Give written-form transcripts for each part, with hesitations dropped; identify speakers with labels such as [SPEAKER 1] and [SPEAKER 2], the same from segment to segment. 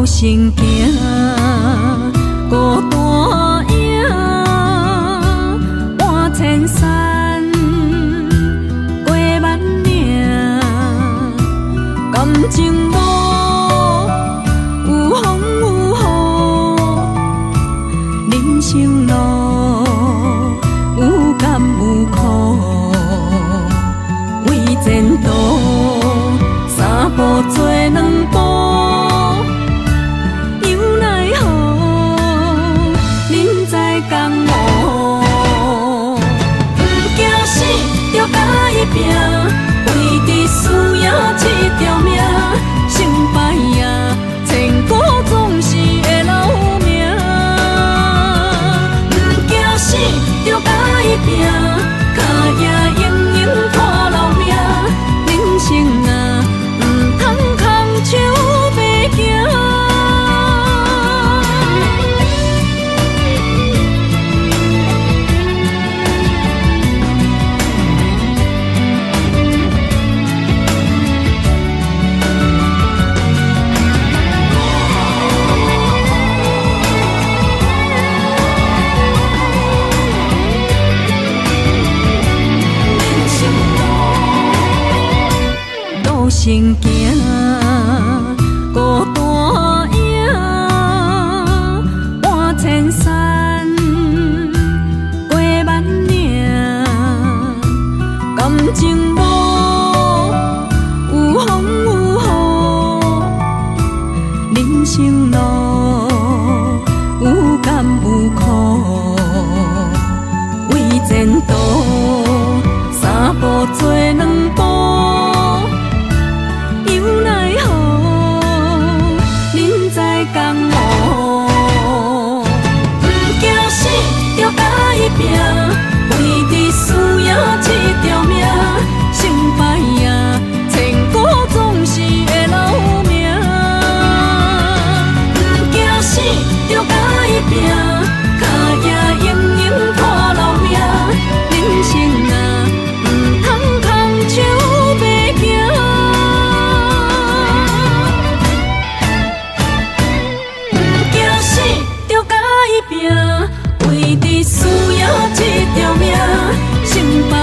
[SPEAKER 1] 行行孤单影，换千山，过万岭，感情无有风有雨，人生路有甘有苦，为前途三步做两步。 拼，为伫输赢这条命，成败赢，千古总是会留名。不惊死，着甲伊拼，脚也用用拖老命。人生啊，唔通空手白行。 行行孤单影，换千山，过万岭，感情无有风有雨，人生路有甘有苦，为前途三步做两步。 拼，为伫输赢这条命，成败赢，千古总是会留名。不惊死，着甲伊拼，脚也用用拖老命。人生啊，唔通空手白行。不惊死，着甲伊拼。 为伫输赢这条命，成败。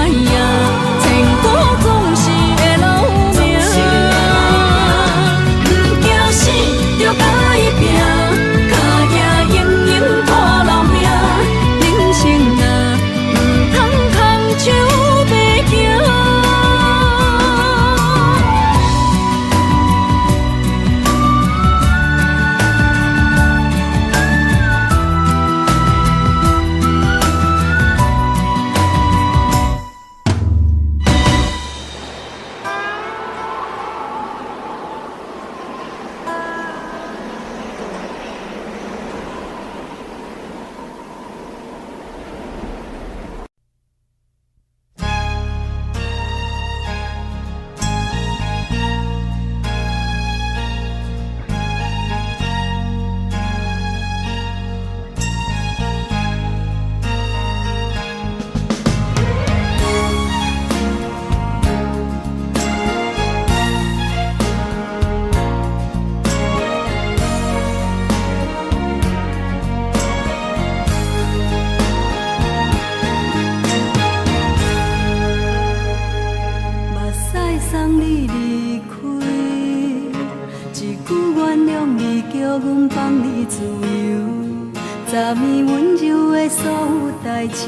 [SPEAKER 1] 温柔的所有代志，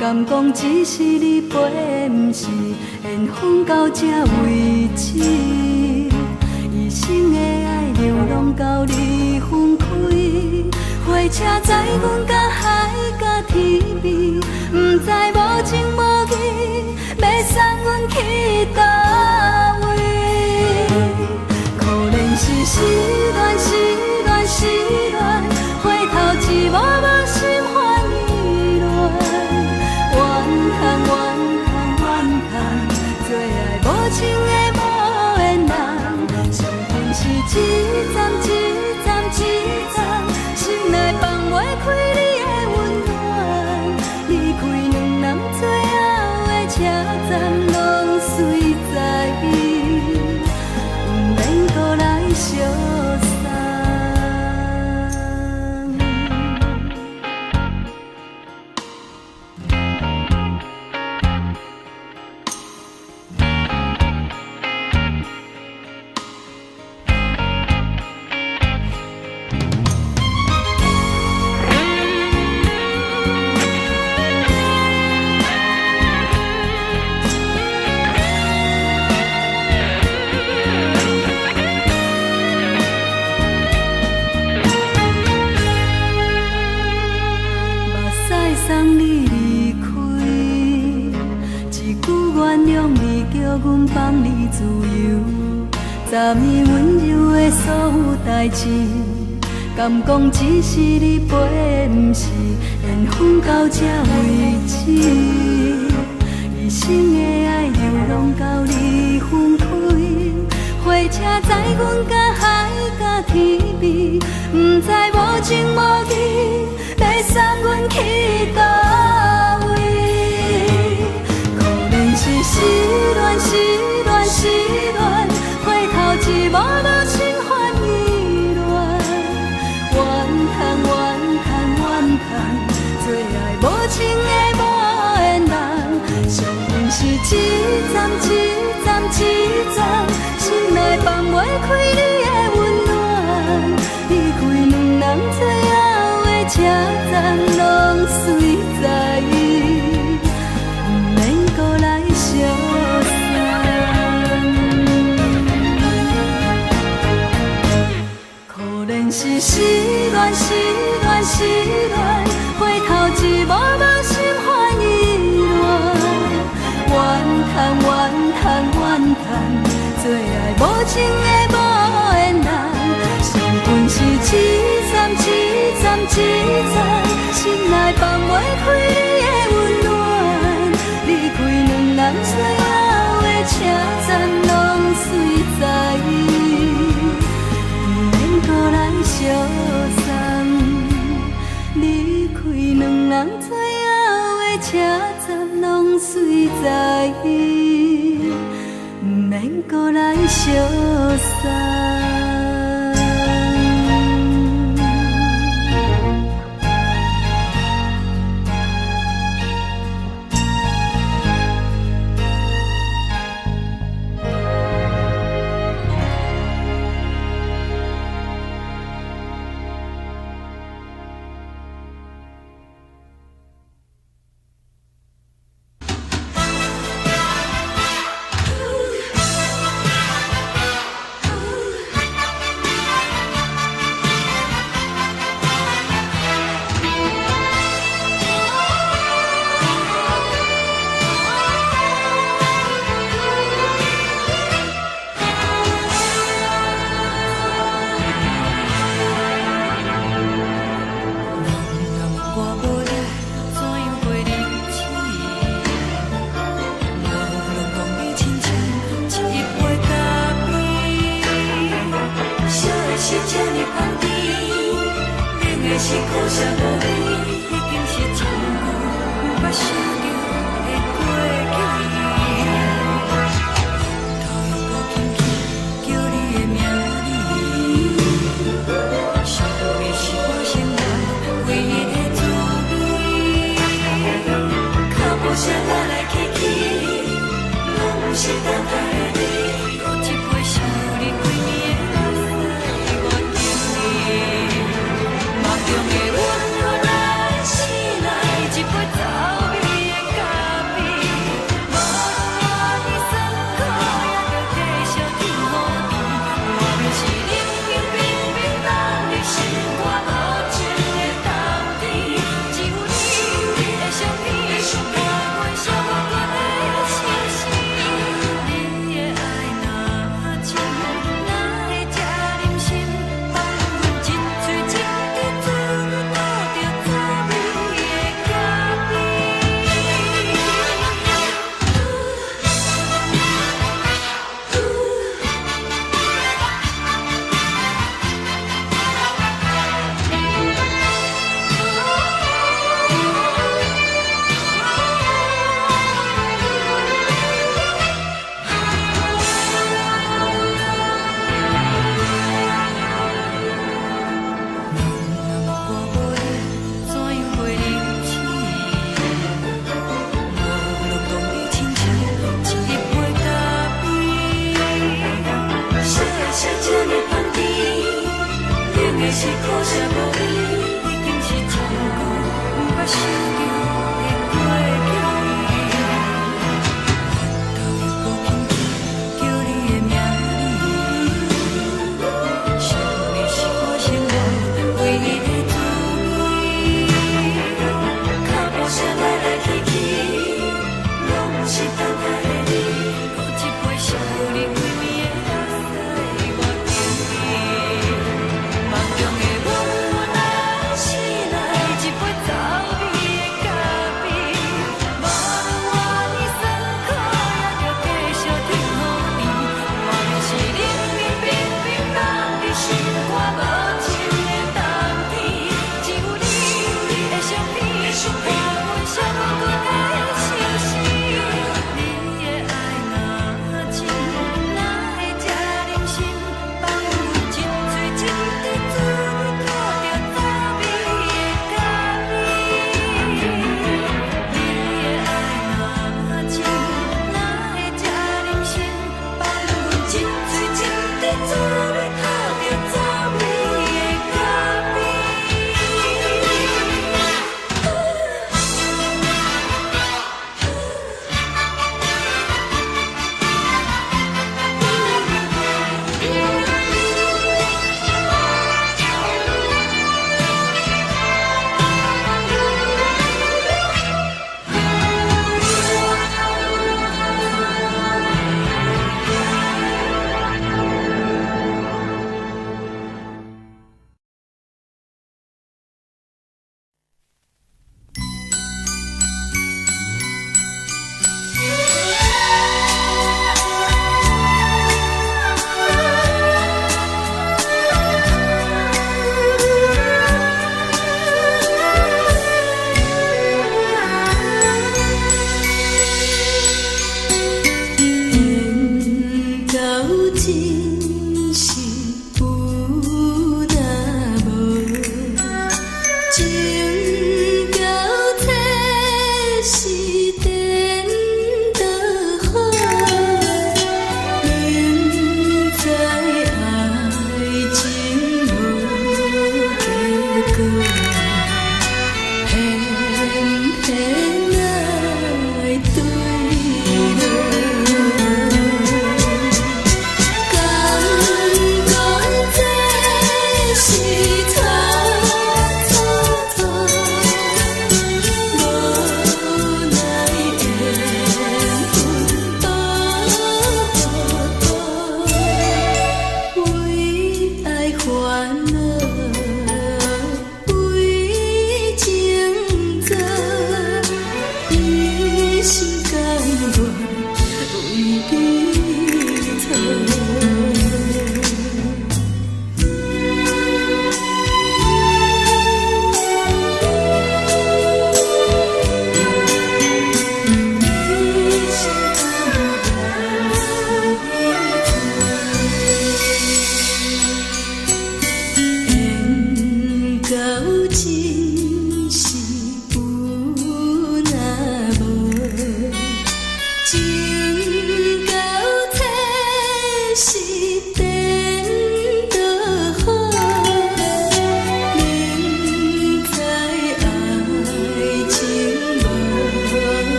[SPEAKER 1] 敢讲只是你陪，不是缘分到这为止。一生的爱流浪到你分开，火车载阮到海甲天边，不知无情无义，要送阮去倒位？可怜是失恋，失恋，失恋，回头一幕幕心烦意乱，怨叹，怨叹，怨叹，最爱无情的无缘人，伤痕是一站一站一站，心内放袂开你的温暖，离开两人最后的车站，拢随在伊，不免搁来相送。送你离开，一句原谅你，叫阮放你自由。昨暝温柔的所有代志，敢讲只是你陪，不是缘分到这为止。一生的爱流浪到你分开，火车载阮到海甲天边，不知无情无义，要送阮去倒位？可怜是失恋，失恋，失恋，回头一幕幕心烦意乱，怨叹，怨叹，怨叹，最爱无情的无缘人，伤痕是一站一站一站，心内放袂开你的温暖，离开两人最后的车站，拢随在伊，不免搁来相送。可怜是失恋，失恋，失恋，回头一幕幕心烦意乱，怨叹，怨叹，怨叹，最爱无情的无缘人，伤痕是一站一站一站，心内放袂开你的温暖，离开两人最后的车站，拢随在伊，不免搁来相送。离开两人最后的车站，拢随在伊，不免搁来相送。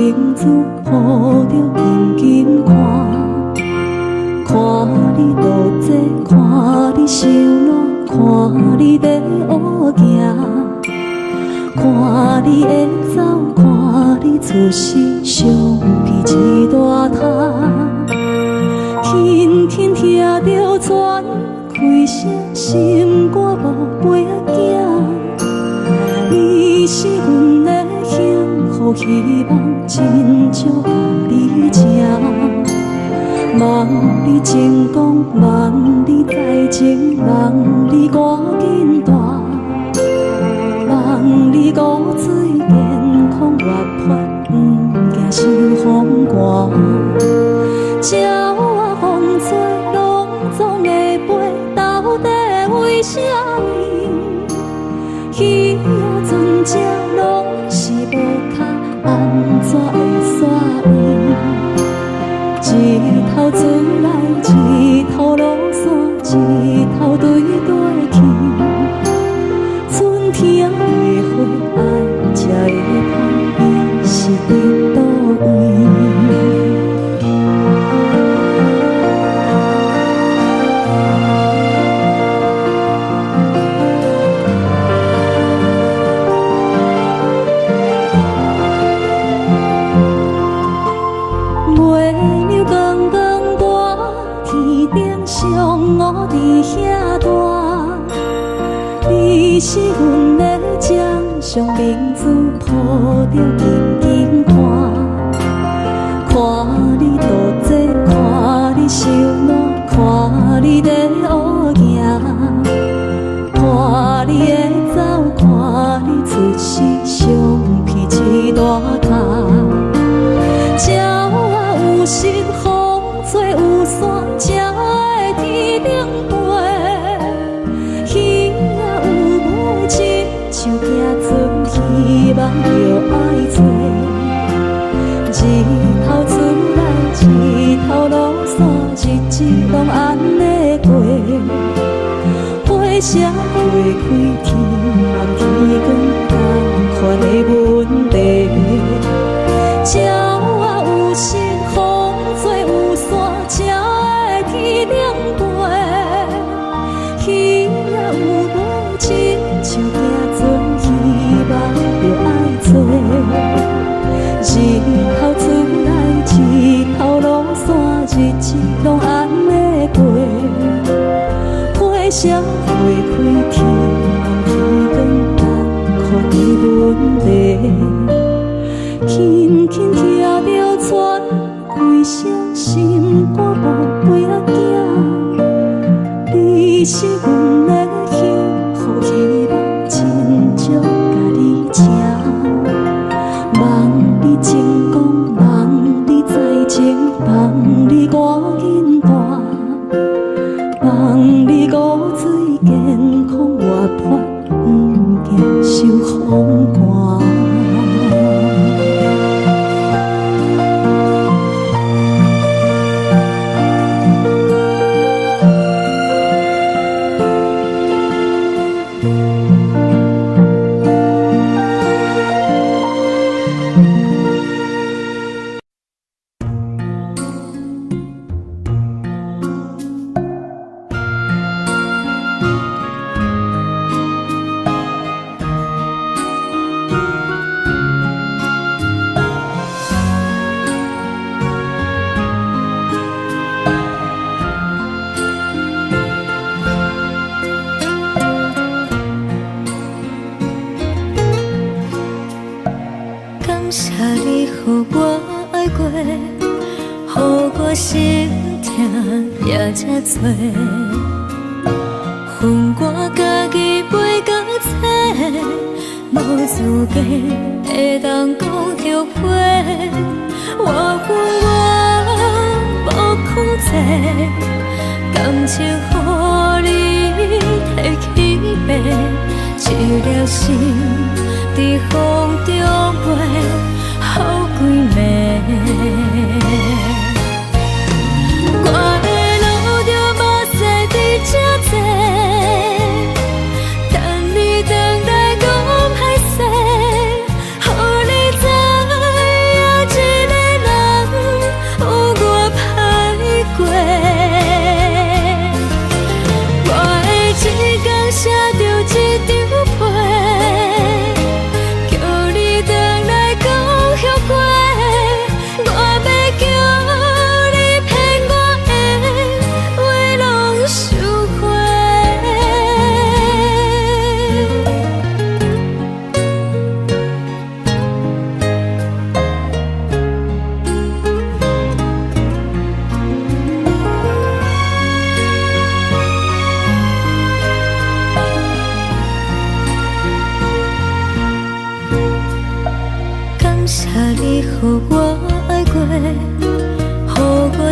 [SPEAKER 1] 名字抱着紧紧看，看你独坐，看你受难，看你在乌行，看你会走，看你出世，伤悲一大摊，轻轻听着船开声，心肝无飞仔行，你是阮的幸福希望，真少甲你吃。望你成功，望你再情，望你赶紧大，望你骨髓健康活泼，不惊受风寒。鸟仔风吹，拢总会飞，到底为什么？鱼仔船只拢是无脚，安怎会煞伊？一头出来，一头落山，一头对对去。春天的花爱吃的香，伊是伫倒位？我伫遐大，你是阮的掌上明珠，抱着紧紧看，看你独坐，看你受难，看你在乌行，看你会走，看你出世，伤悲一大摊。鸟仔有心，风吹有伞，才会天顶飞。鱼仔有尾，亲像行船，希望着爱找。日头出来，日头落山，日子拢安尼过。花谢花开，天暗天光，同款的问题。鸟仔有心，风吹有伞，才会天顶飞。鱼仔有尾，亲像行船，希望着爱找。日头出来，日头落山，日子拢安尼过。花谢花开，天暗天光，同款的问题。轻轻听着船开声，心肝无飞仔行。你是阮的幸福希望，真少甲你请。望你成功，望你再情，望你赶紧大，望你骨髓健康活泼，不惊受风寒。感谢你，予我爱过，予我心痛也这多，恨我家己袂到切，无资格会当讲后悔。我恨我无控制，感情予你提起白，一粒心伫风中飞，好几暝。我的路着目屎伫这多，等你回来讲歹势，予你知影这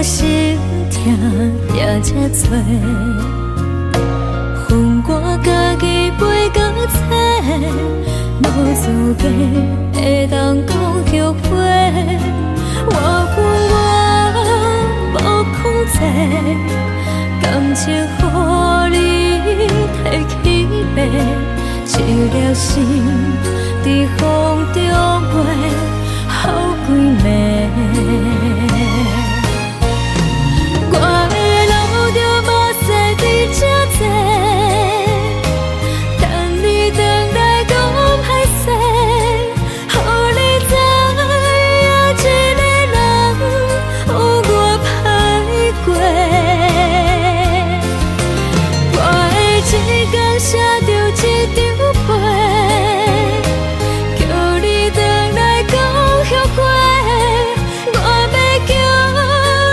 [SPEAKER 2] 心痛也这多，恨我家己袂到切，无资格会当讲后悔。我无控制，感情予你提起白，一粒心在风中飞，好几暝。我的路着目屎伫这多，等你回来讲歹势，予你知影一个人有我歹过。我的一天写着一张被，叫你回来讲后悔。我要叫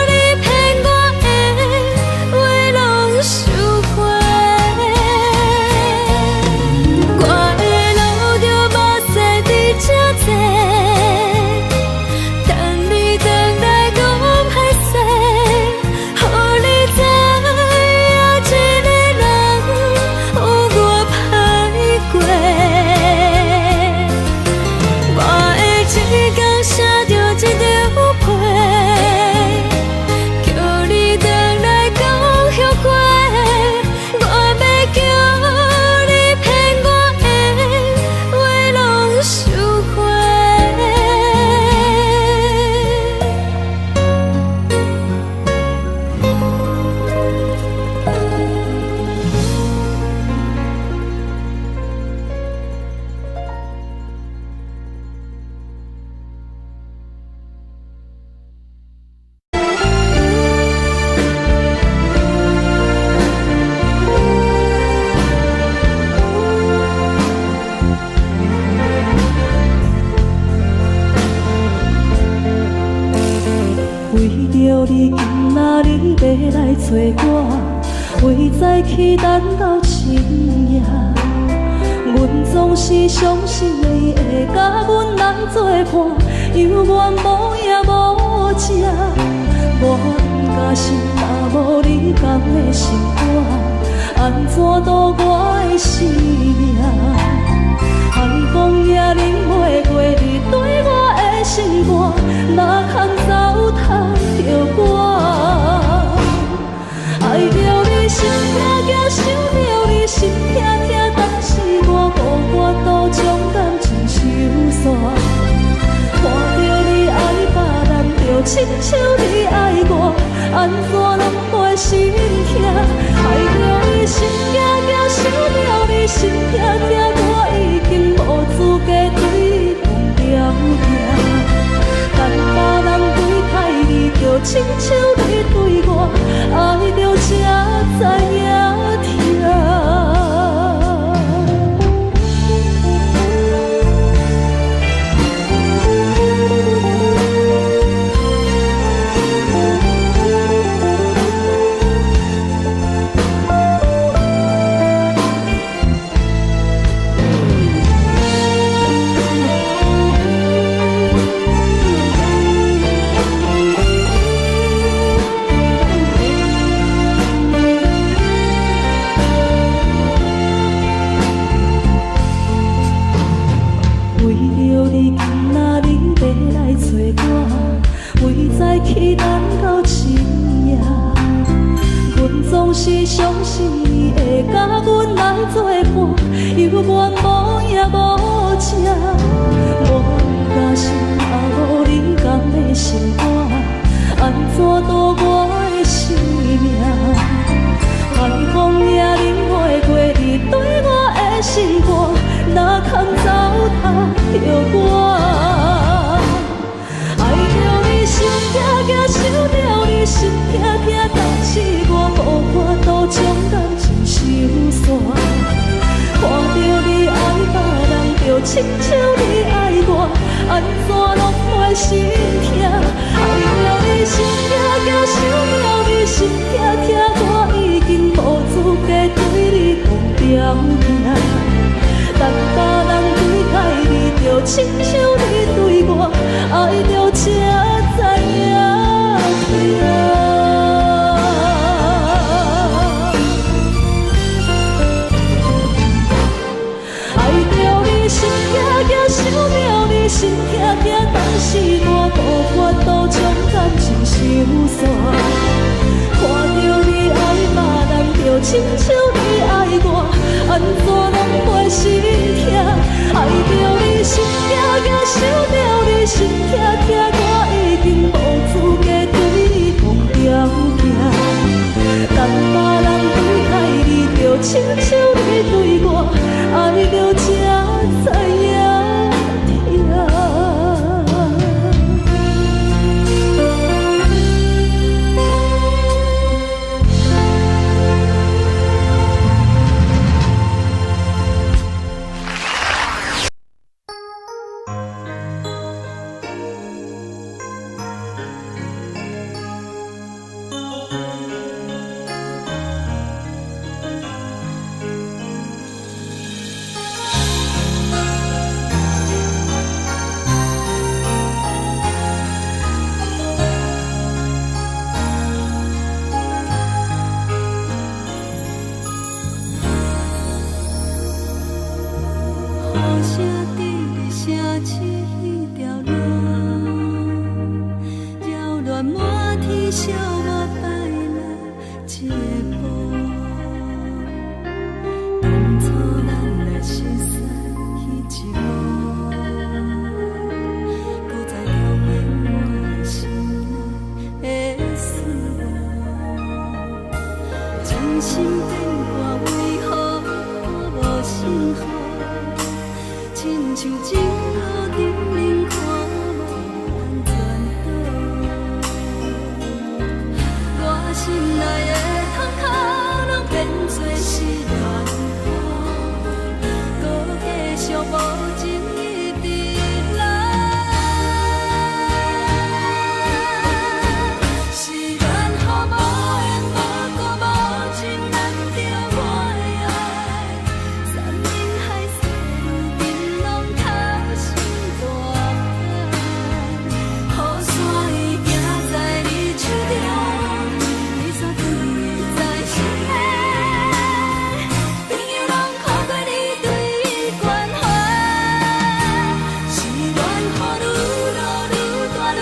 [SPEAKER 2] 你骗我的话拢收回。我的路着目屎伫这多，等你回来讲歹势，予你知影一个人有我歹过。我的一天写着一张被，叫你回来讲后悔。我要叫你骗我的话拢收回。
[SPEAKER 1] 为着你今仔日要来找我，为在去等到深夜。阮总是相信你会甲阮来作伴，犹原无影无迹。我假心若无你甘的心肝，安怎度我的生命？寒风也忍袂过你对我的心肝，哪堪糟蹋着我？爱着你心痛痛，想着你心痛痛，但是我无法度将感情收煞。看着你爱别人，就亲像你爱我，安怎拢袂心痛？爱着你心痛痛，想着你心痛痛，我已经无资格对你讲了听。等别人对待你，就亲像你对我，爱着才知影疼。去等到深夜，阮总是相信你会甲阮来作伴，犹原无影无迹。我假心若无你甘的心肝，安怎度我的生命？寒风也忍袂过你对我的心肝，哪堪糟蹋着我？想痛痛，想着你心痛痛，但是我无法度将感情收煞。看着你爱别人，就亲像你爱我，安怎拢袂心痛？爱着你心痛痛，想着你心痛痛，我已经无资格对你讲条件。等别人对待你，就亲像你对我，爱着才知影疼。惜我摆了这步。当初咱来熟悉彼一幕，搁再重演我心内的思慕。真心变卦为何看无幸福？亲像情路顶面看无安全岛，我心内的痛脚拢变作是乱雨，搁继续无情一直来。是缘予无缘无故无情难着我的爱，山盟海誓如今拢透心大海，雨伞已行在你手中，雨伞转移在心内，朋友拢看过你对伊关怀，是缘予愈落愈大愈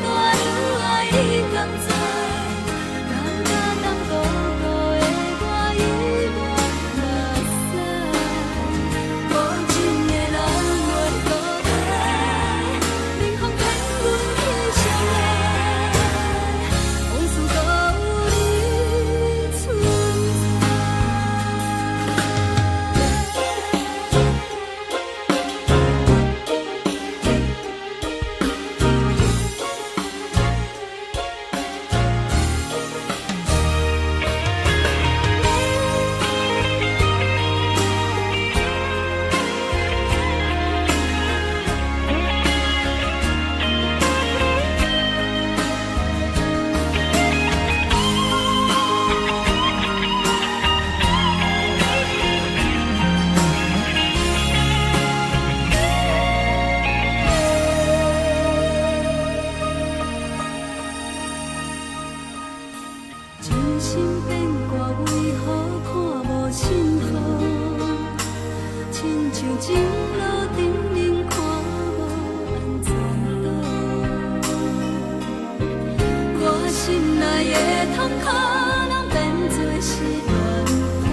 [SPEAKER 1] 大愈爱你甘知，人甲淡薄薄的我遗忘目屎，无情的人袂孤单，冷风骗阮去相爱，往事搁有你存在。真心变卦为何看无幸福？亲像情路顶面看无安全岛，我心内的痛脚拢变作是乱雨，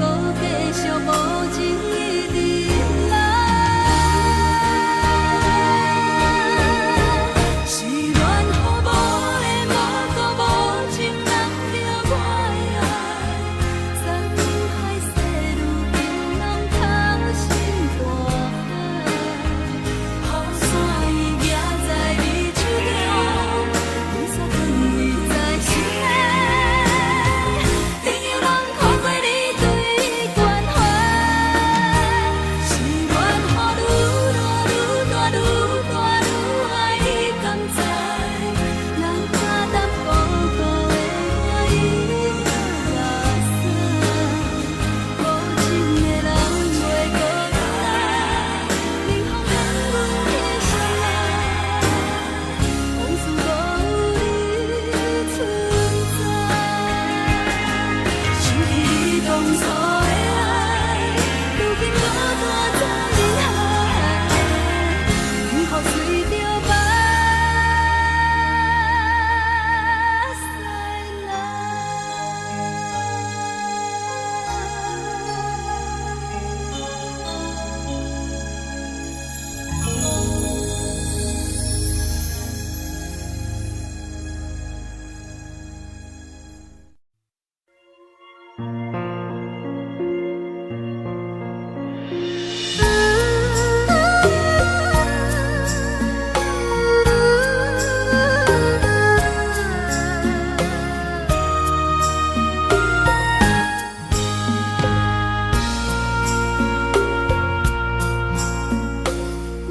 [SPEAKER 1] 搁继续无情一直来。是缘予无缘无故无情难着我的爱，山盟海誓如今拢透心大海，雨伞已行在你手中，雨伞转移在心内，朋友拢看过你对伊关怀，是缘予愈落愈大愈大愈爱你甘知，人甲淡薄薄的我遗忘目屎，无情的人袂孤单，冷风骗阮去相爱，往事搁有你存在。想起你当初的爱，如今孤单在人海，幸福随着目屎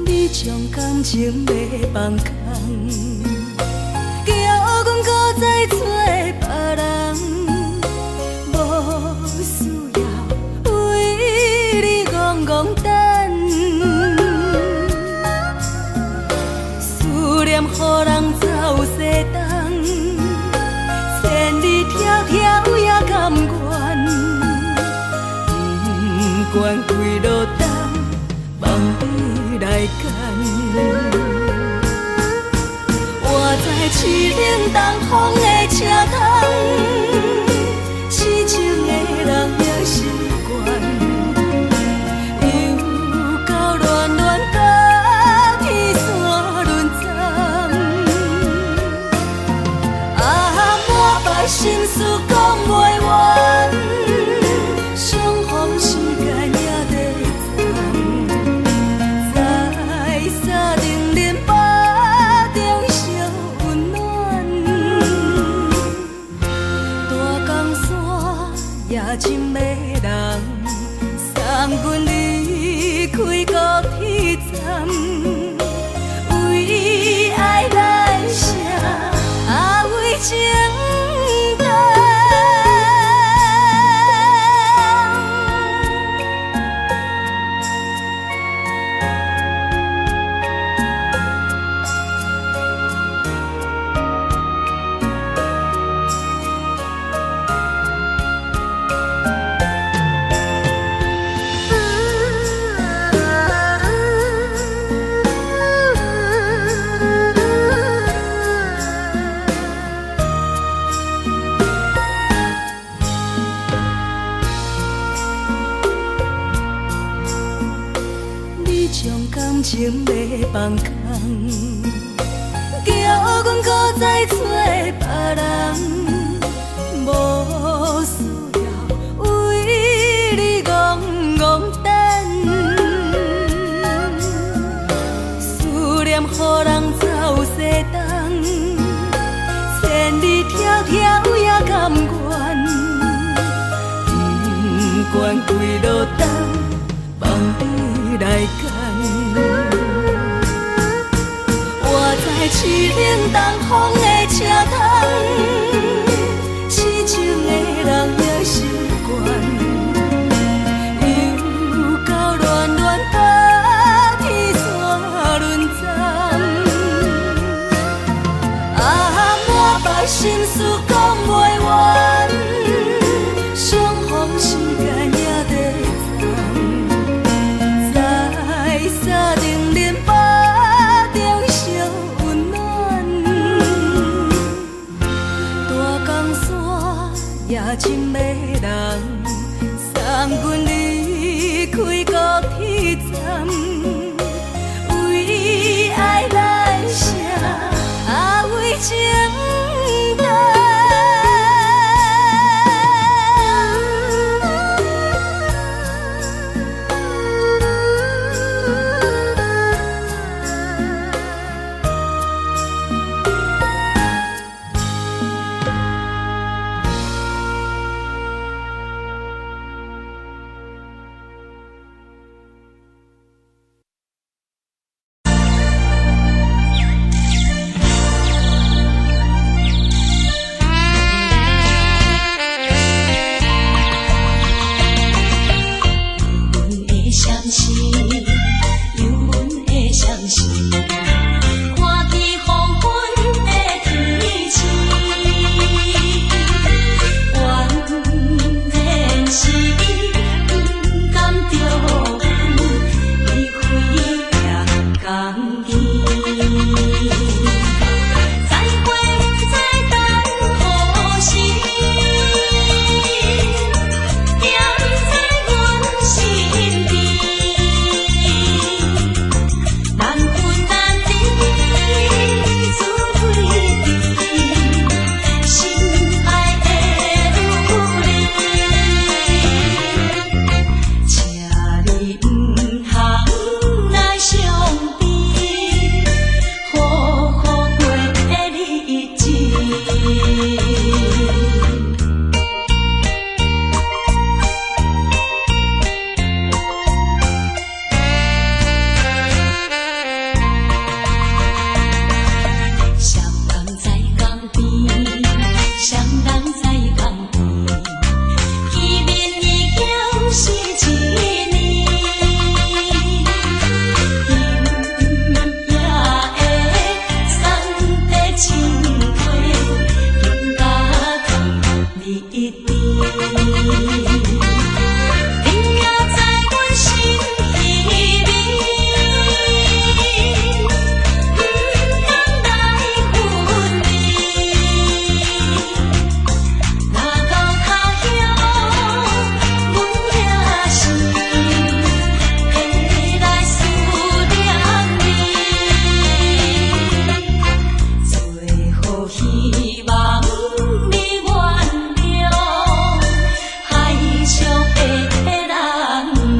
[SPEAKER 1] 你将感情卖放空，叫阮搁再找别人，无需要为你戆戆等，思念予人走西东，千里迢迢也甘愿，不管几路东，望你来干。我知市冷东风的车窗，痴情的人也习惯，又到恋恋甲天山沦陷。满腹心事讲袂完，相逢时间也在站，在山顶林北中烧温暖。大江山夜深的人，送阮离开高铁站，为爱来写为情。感情要放空，叫阮搁再找别人，无需要为你戆戆等。思念予人走西东，千里迢迢也甘愿，不管几路灯，放你来干。我在市冷东风的车窗，痴情的人也习惯，又到恋恋甲天山沦陷。满腹心事讲袂完，相逢时间也在在山顶林北中烧温暖。大江山夜深的人，送阮离开高铁站，为爱来写为情。希望你原谅海上的人儿。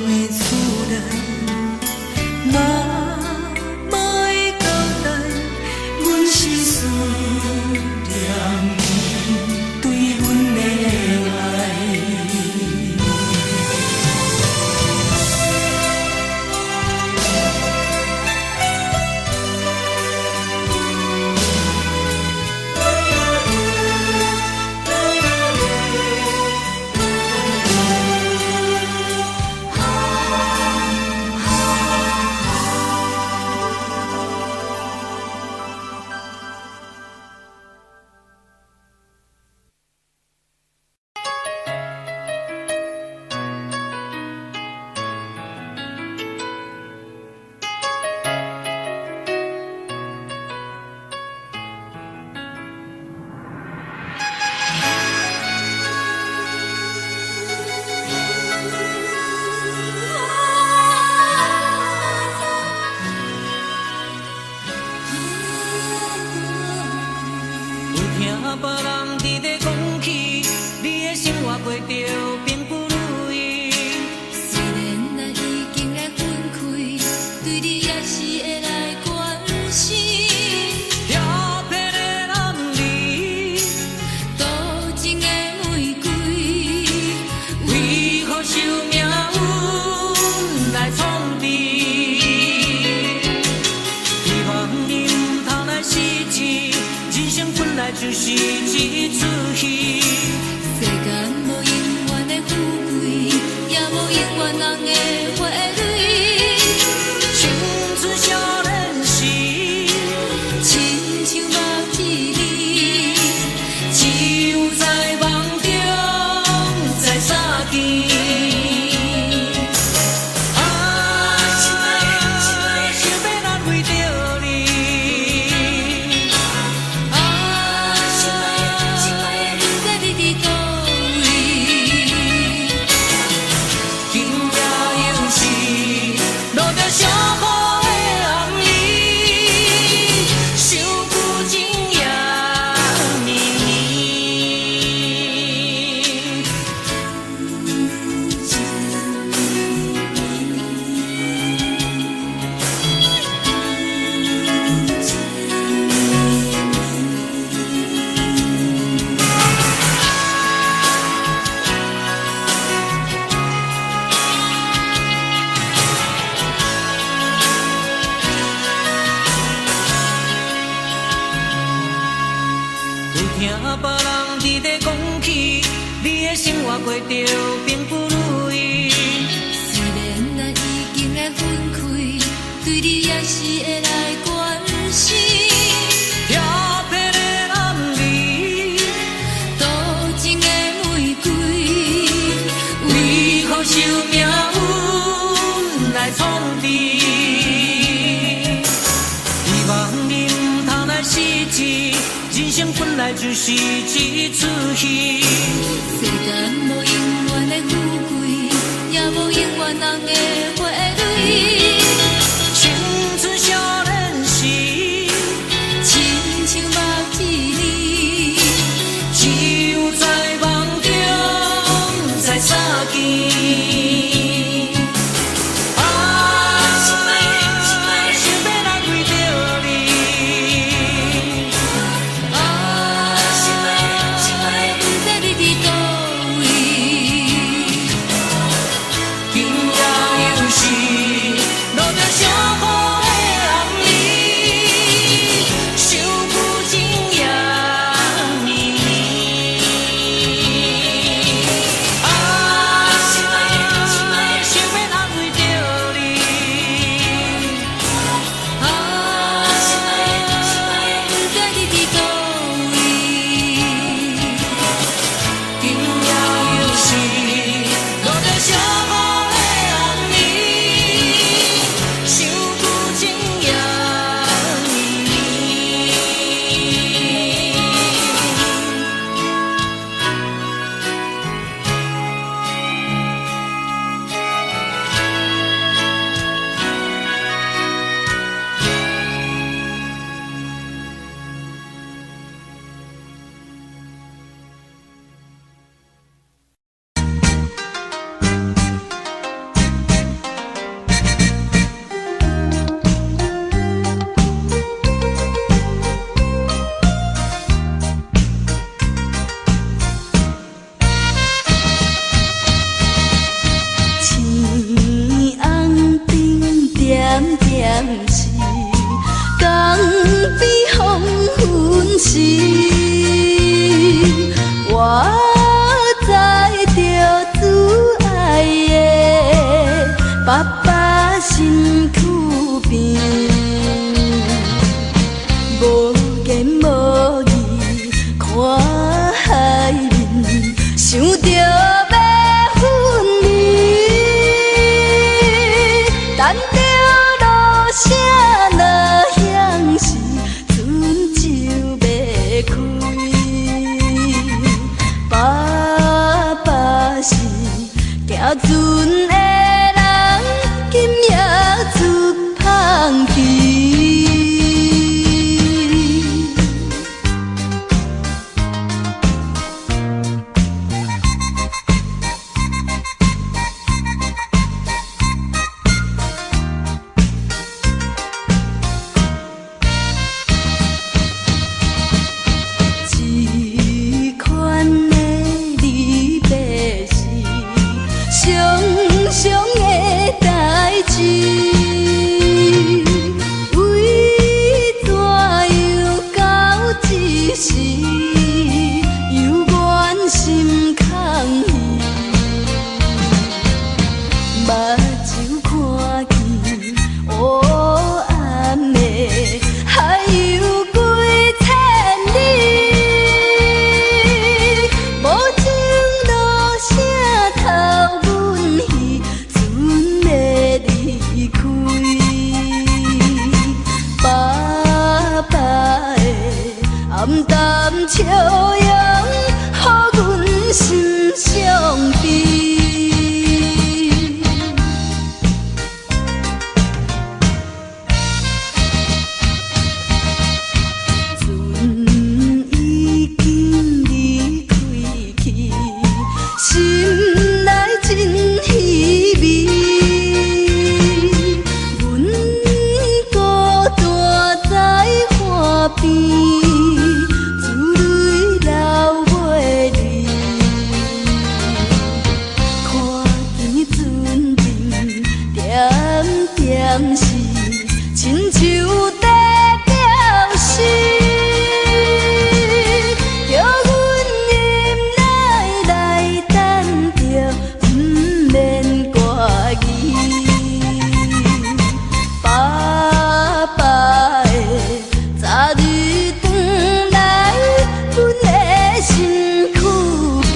[SPEAKER 1] 的厝内，嘛嘛会交代，阮是思念你对阮的爱。
[SPEAKER 3] 别人伫咧讲起，你的生活过着并不如意。
[SPEAKER 2] 虽然咱已经来分开，对你也是会来关心。
[SPEAKER 3] 漂泊的男儿，
[SPEAKER 2] 多情的玫瑰，
[SPEAKER 3] 为何受命运来创治？希望你唔通来失志，人生本来就是一出戏。
[SPEAKER 2] 世间无永远的富贵，也无永远人的花蕊。
[SPEAKER 3] 青春少年时，
[SPEAKER 2] 亲像目一日，
[SPEAKER 3] 只有在梦中在相见。听别人伫咧讲起，你的生活过着并不如意。
[SPEAKER 2] 虽然咱已经来分开，对你也是会来关心。
[SPEAKER 3] 漂泊的男儿，
[SPEAKER 2] 多情的玫瑰，
[SPEAKER 3] 为何受命运来创治？希望你唔通来失志。人生本来就是一出戏，
[SPEAKER 2] 世间无永远的富贵，也无永远人的花蕊。
[SPEAKER 3] 青春少年时，
[SPEAKER 2] 亲像目一日，
[SPEAKER 3] 只有在梦中才相见。
[SPEAKER 1] 时，我知着自爱的爸爸身躯边，无言无语看海面，想着要分离，等着落声若响时，船就要开。爸爸是行船的人，今夜出芳期。这款的离别是伤伤的代志，为怎样到这时，犹原心空虚，目睭看见黑暗的海有几千里。无情落声透阮耳，船要离开。爸爸的暗淡笑容，予阮心伤悲。船已经离开去，心内真稀微。阮孤单在岸边，珠泪流袂离。看见船灯点点是，亲像在表示。叫阮忍耐来等着，不免挂疑。爸爸的早日转来，阮的身躯边。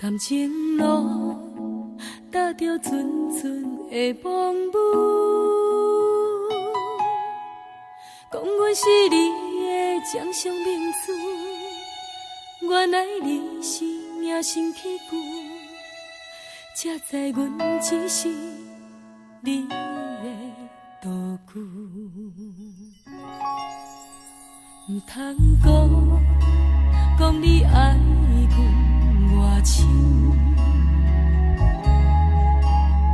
[SPEAKER 1] 感情路踏着纯纯的风舞，讲阮是你的掌上明珠，原来你是命生起旧，才知阮只是你的道具。唔通讲你爱阮。偌深，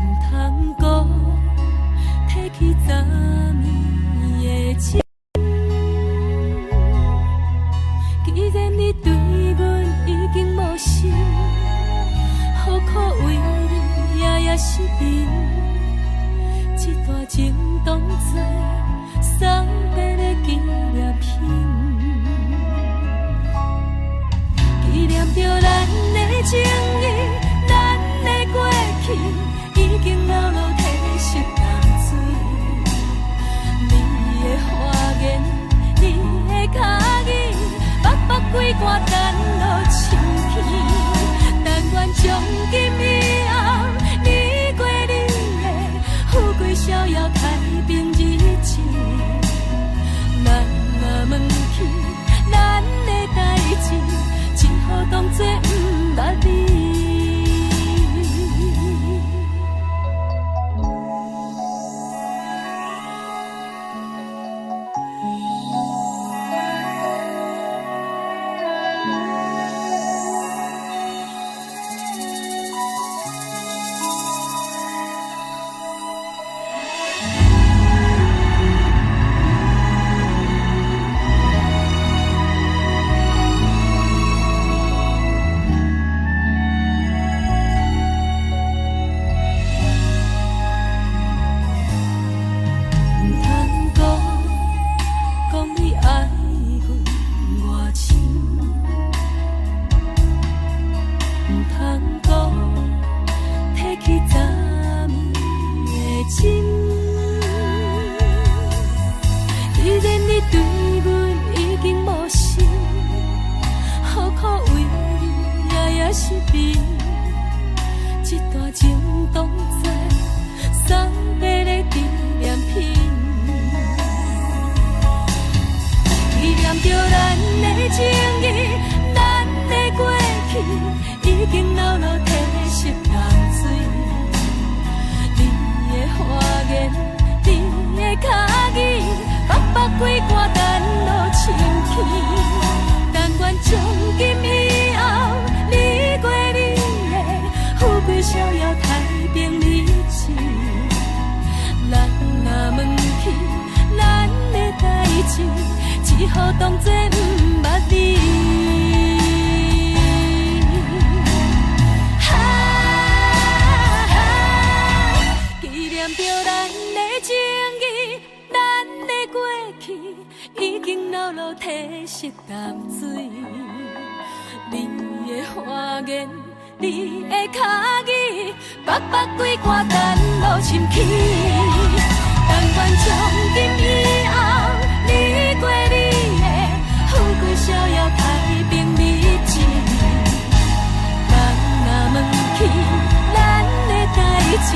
[SPEAKER 1] 唔通讲提起昨暝的情。既然你对阮已经无心，何苦为你夜夜失眠？这段情当作送别的纪念品。纪念着咱的情谊，咱的过去已经牢牢褪色淡水。你的花言，你的脚语，默默几挂等落深天。但愿从今以后，你过你的富贵逍遥太平日子。咱若问起咱的代志。只好当作不捌你。只好当作不捌你。纪念着咱的
[SPEAKER 2] 去，已经流露褪色淡水。你的花言，你的脚语，白白几挂单路深去。但愿从今以后，你过你的富贵逍遥，太平日子。咱若问起咱的代志，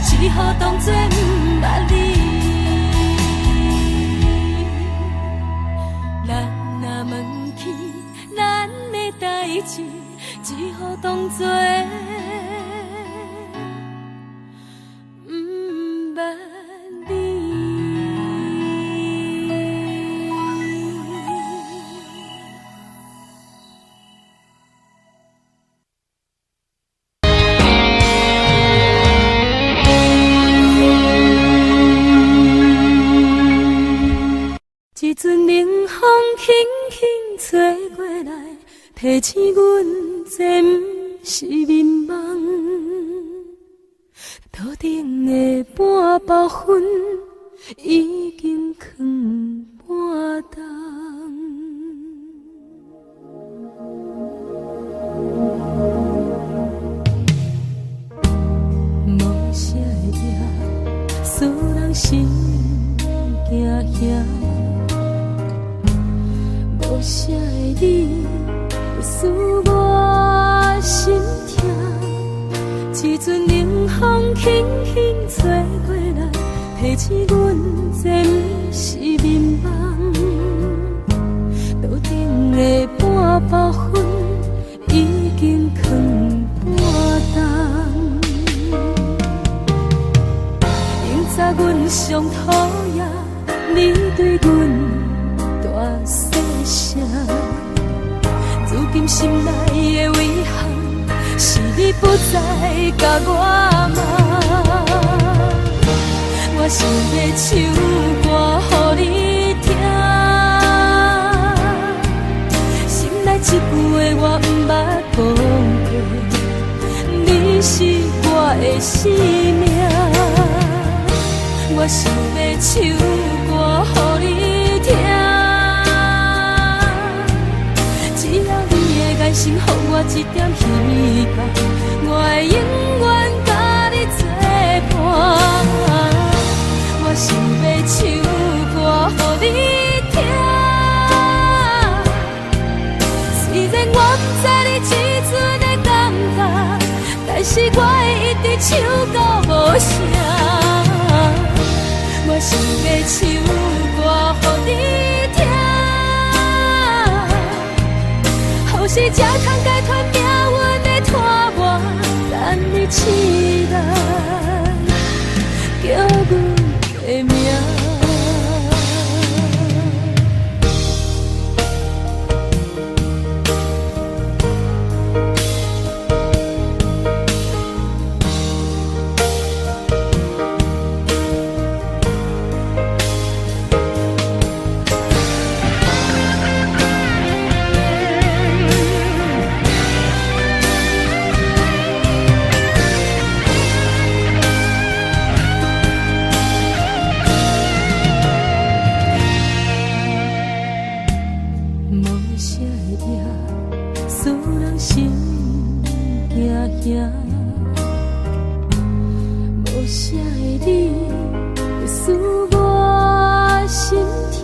[SPEAKER 2] 只好当作不捌你。咱若问起咱的代志，只好当作不捌你。一阵冷风轻轻吹过来，提醒阮这不是眠梦。头顶的半包云已经藏半冬。无啥会赢，使人心惊惊。无啥的你，会使我心痛。一阵冷风轻轻吹过来，提醒阮这不是眠梦。头顶的半包云已经藏半冬。明早阮上讨厌，你对阮大细声，如今心内的遗憾，是你不再甲我骂。我想要唱歌予你听，心内一句话我不捌讲过，你是我的生命。我想要唱歌予你听，爱心，予我一点希望，我会永远甲你作伴。我想要唱歌予你听，虽然我不知你这阵的感觉，但是我会一直唱到无声。我想要唱歌予你听，是才通解脱命运的拖磨，等你期待叫阮的名。无啥的你，会使我心痛。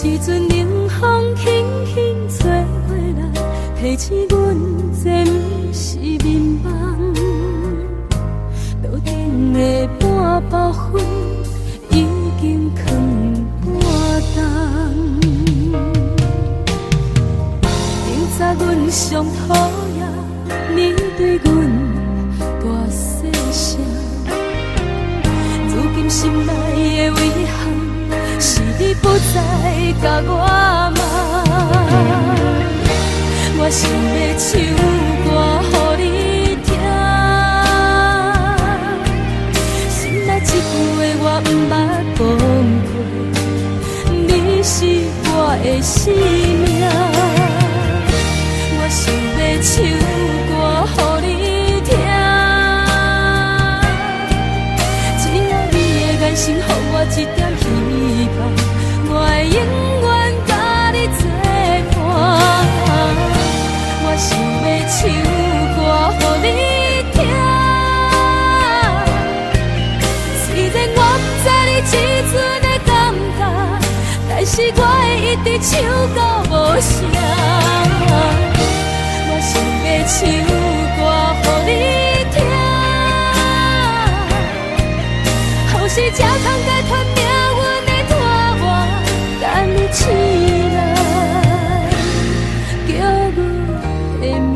[SPEAKER 2] 一阵冷风轻轻吹过来，提醒阮这不是眠梦。头顶的半包云已经藏半冬。明早阮上讨厌你对阮大细声，如今心内的遗憾，是你不再甲我骂。我想要唱歌予你听，心内一句话我不捌讲过，你是我的生命。我想要唱歌予你听，只要你的眼神，予我一点希望。是我会一直唱到无声。我想要唱歌予你听，后世才通解脱命运的拖磨，等你醒来叫我的名。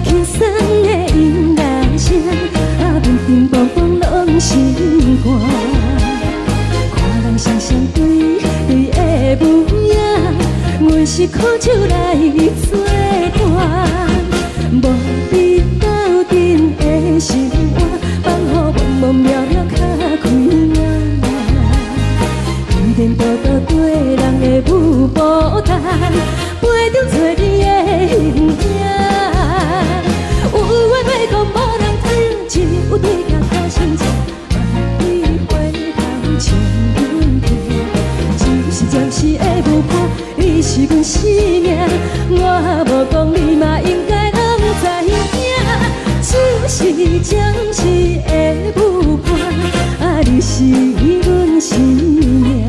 [SPEAKER 2] 轻松的音乐声，乒乒乓乓拢心肝。看人双双对对的舞影，阮是苦手来作伴。无你斗阵的生活，放予茫茫渺渺较开眼。颠颠倒倒对人的舞步弹，陪着做你的形影。有话要讲，无人听，只有对镜头心情，万里回头像阮家。就是暂时的舞伴，你是阮生命，我无讲你嘛应该拢知影。就是暂时的舞伴，你是阮生命。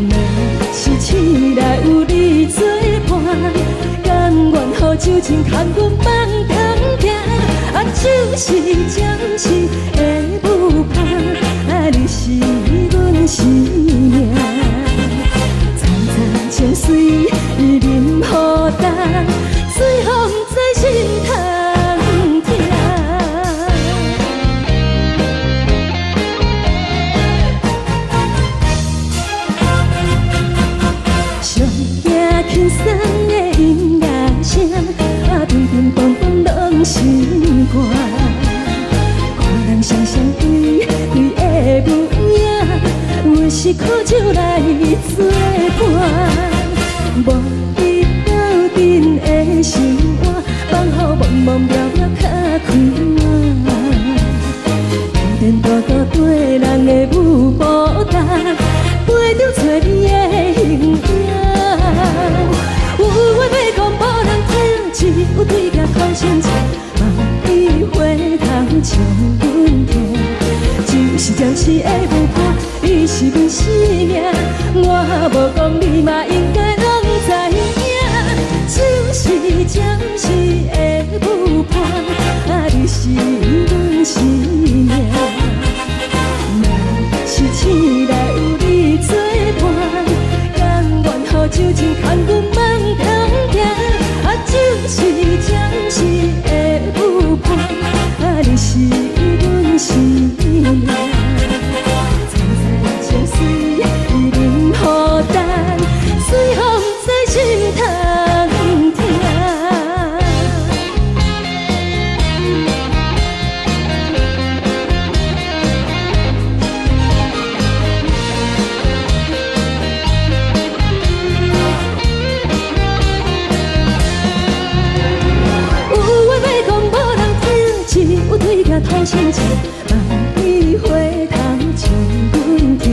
[SPEAKER 2] 若是醒来有你作伴，甘愿予酒精牵阮梦中行。就是暂时的舞伴，你是阮生命。层层情水任何等，随风在心头听。上惊轻松的音乐声，乒乒乓乓拢心肝。看人双双对对的舞影，阮是苦手来作伴。无你斗阵的生活，放予茫茫渺渺较开眼。颠颠倒倒对人的舞步弹，陪着做你的形影。有话要讲，无人听，只有对镜头心情，万里回头像阮家。就是暂时的舞伴，你是阮生命，我无讲你嘛应该拢知影。就是暂时的舞伴，你是阮生命。若是醒来有你作伴，甘愿予酒精牵阮梦中行。就是暂时的舞伴，你是阮生命。层层情水任何等，随风在心头听。有对镜头心情，万里回头像阮家。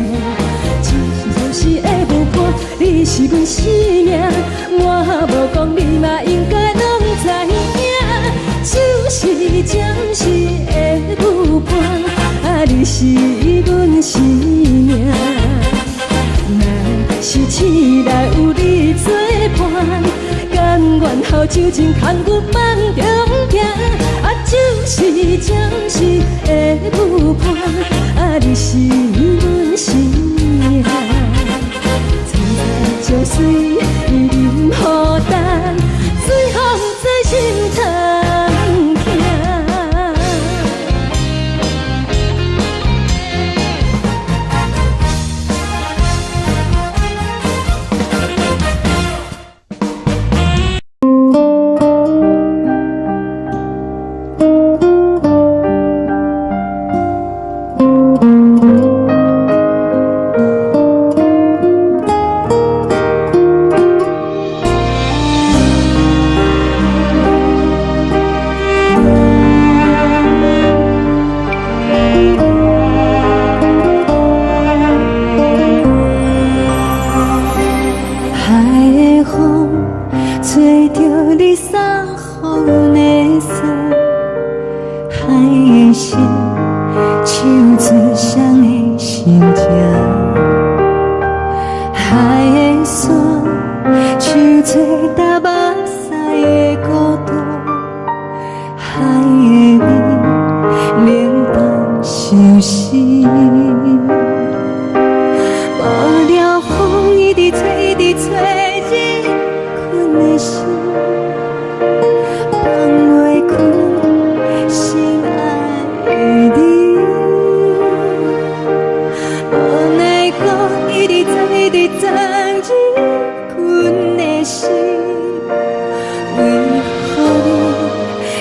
[SPEAKER 2] 就是暂时的舞伴，你是阮生命，我无讲你嘛应该拢知影。就是暂时的舞伴，你是阮生命。若是醒来有你作伴，甘愿予酒精牵阮梦中行。就是暂时的舞伴，你是阮生命。层层情水任何等，随风在心头听。
[SPEAKER 1] 心，手最双的心情。海的山，像做搭目屎的孤独。海的你，冷淡伤心。无聊风一直吹，一直吹，日困的心。放袂开心爱的你，无奈讲一直藏，一直藏日困的心，为何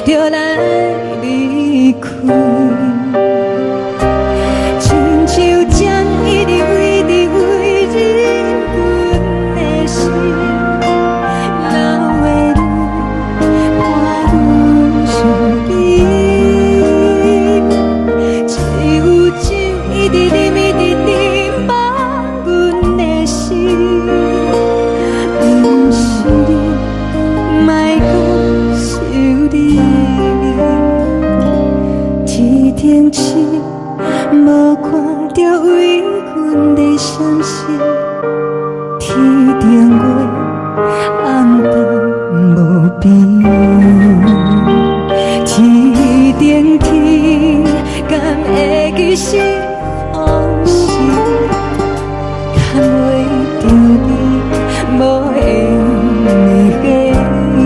[SPEAKER 1] 你就来离开？亲像针一直围，一直围日困的心。无看到为阮的伤心，天顶月暗淡无边，天顶天敢会记是往事，敢袂着你无缘的你。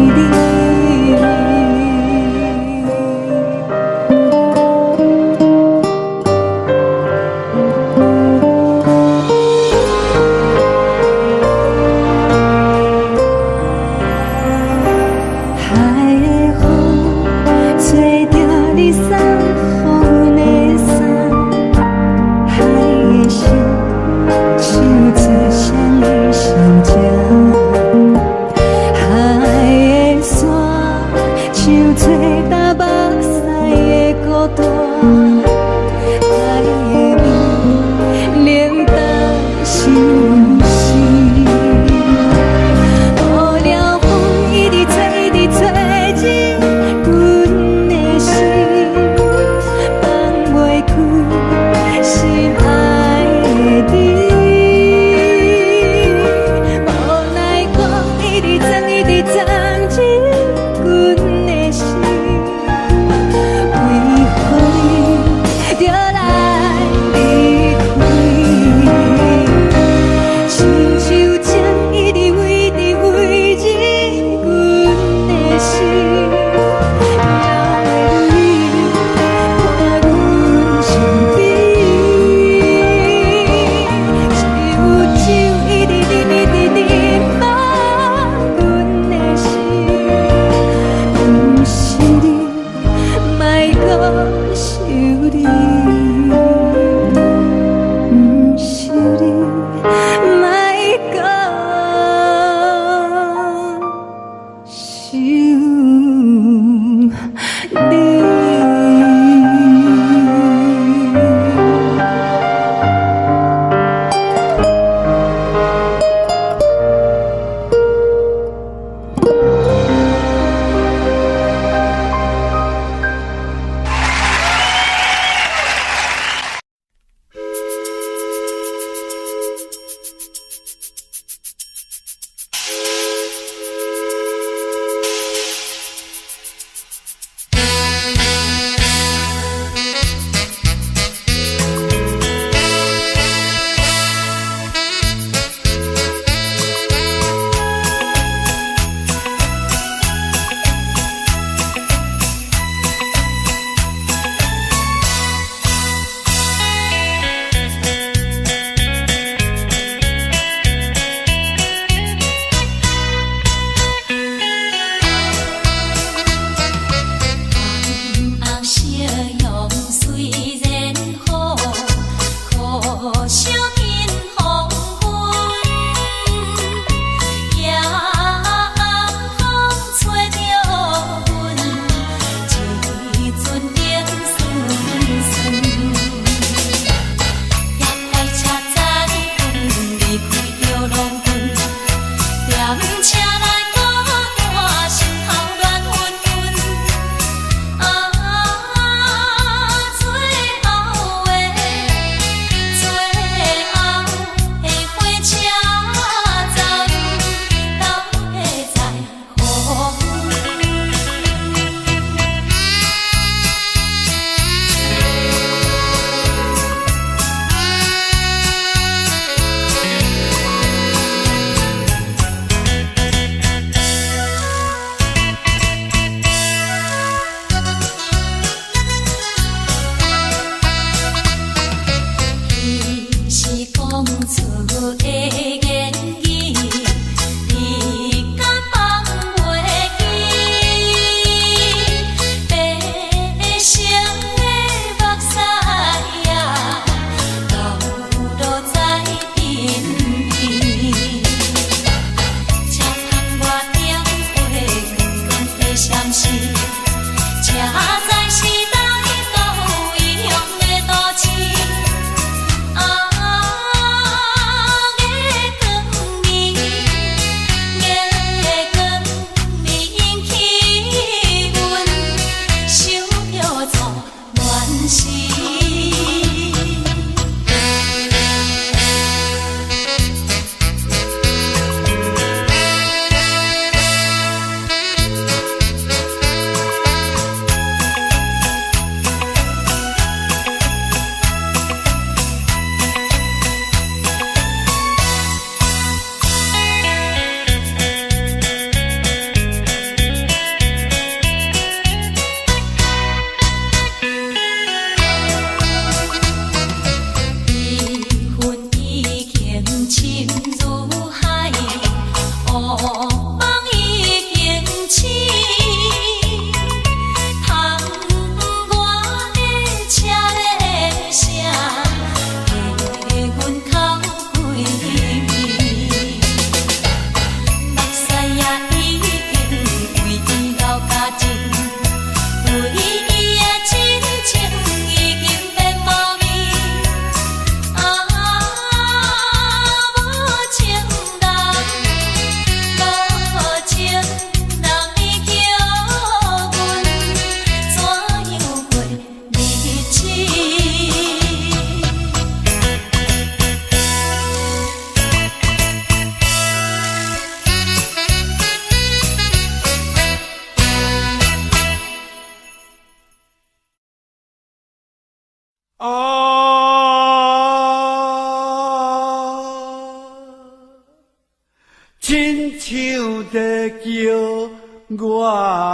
[SPEAKER 4] 啊，亲像在叫我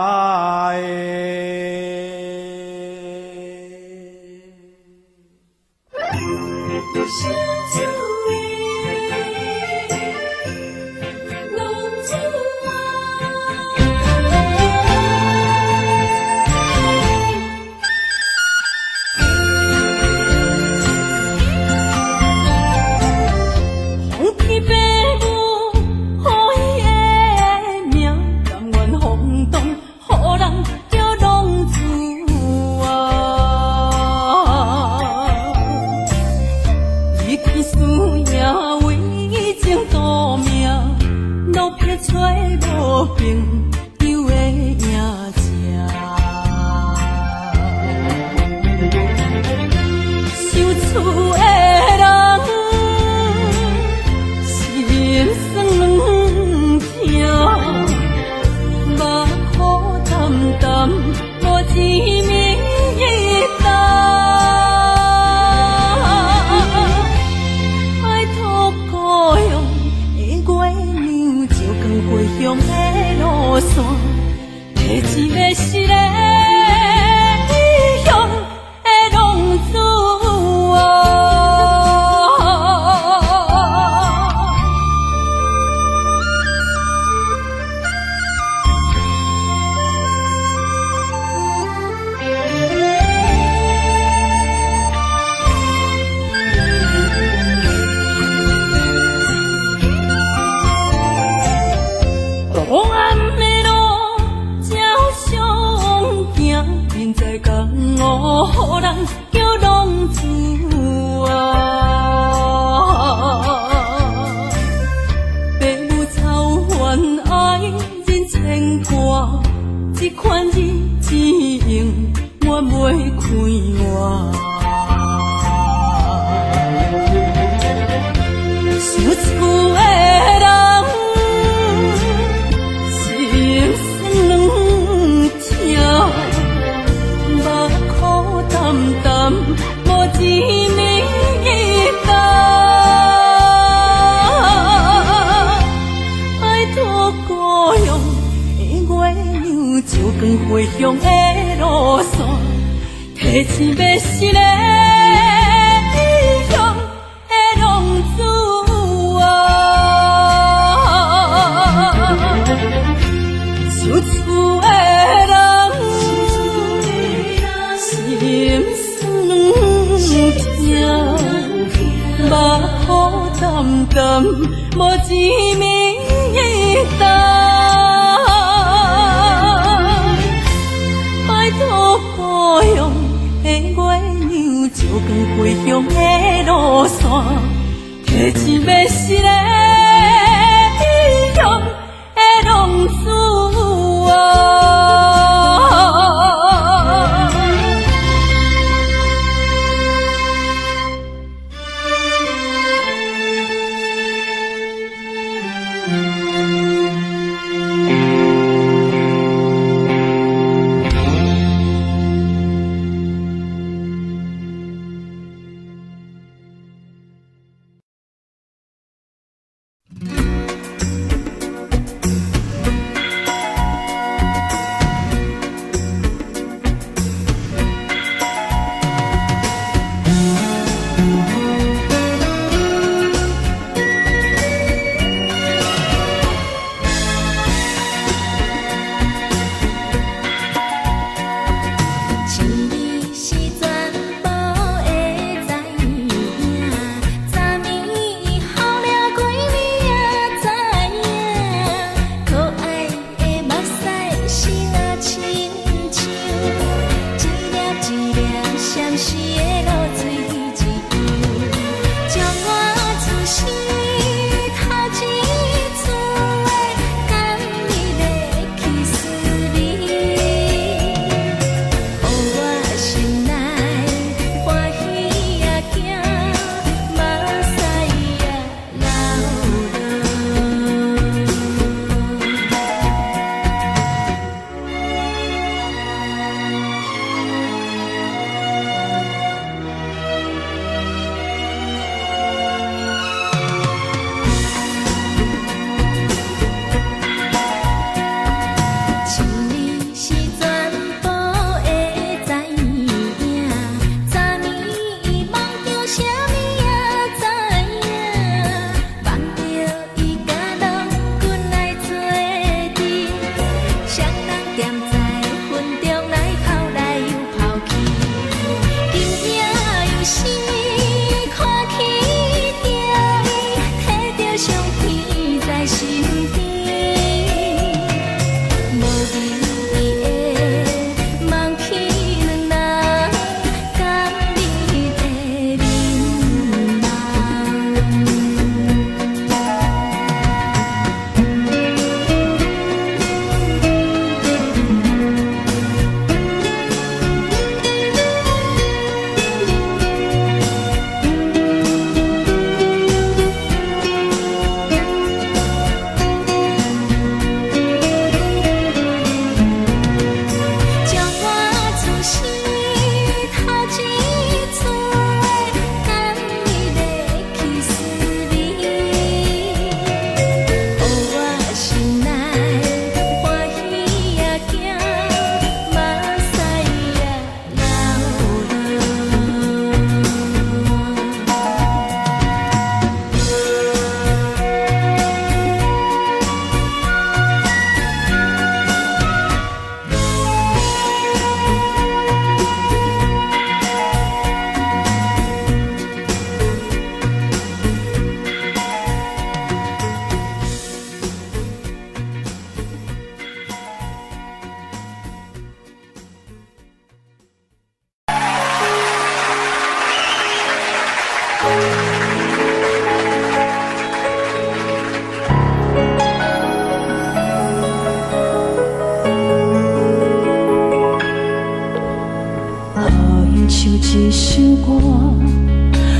[SPEAKER 1] 首歌，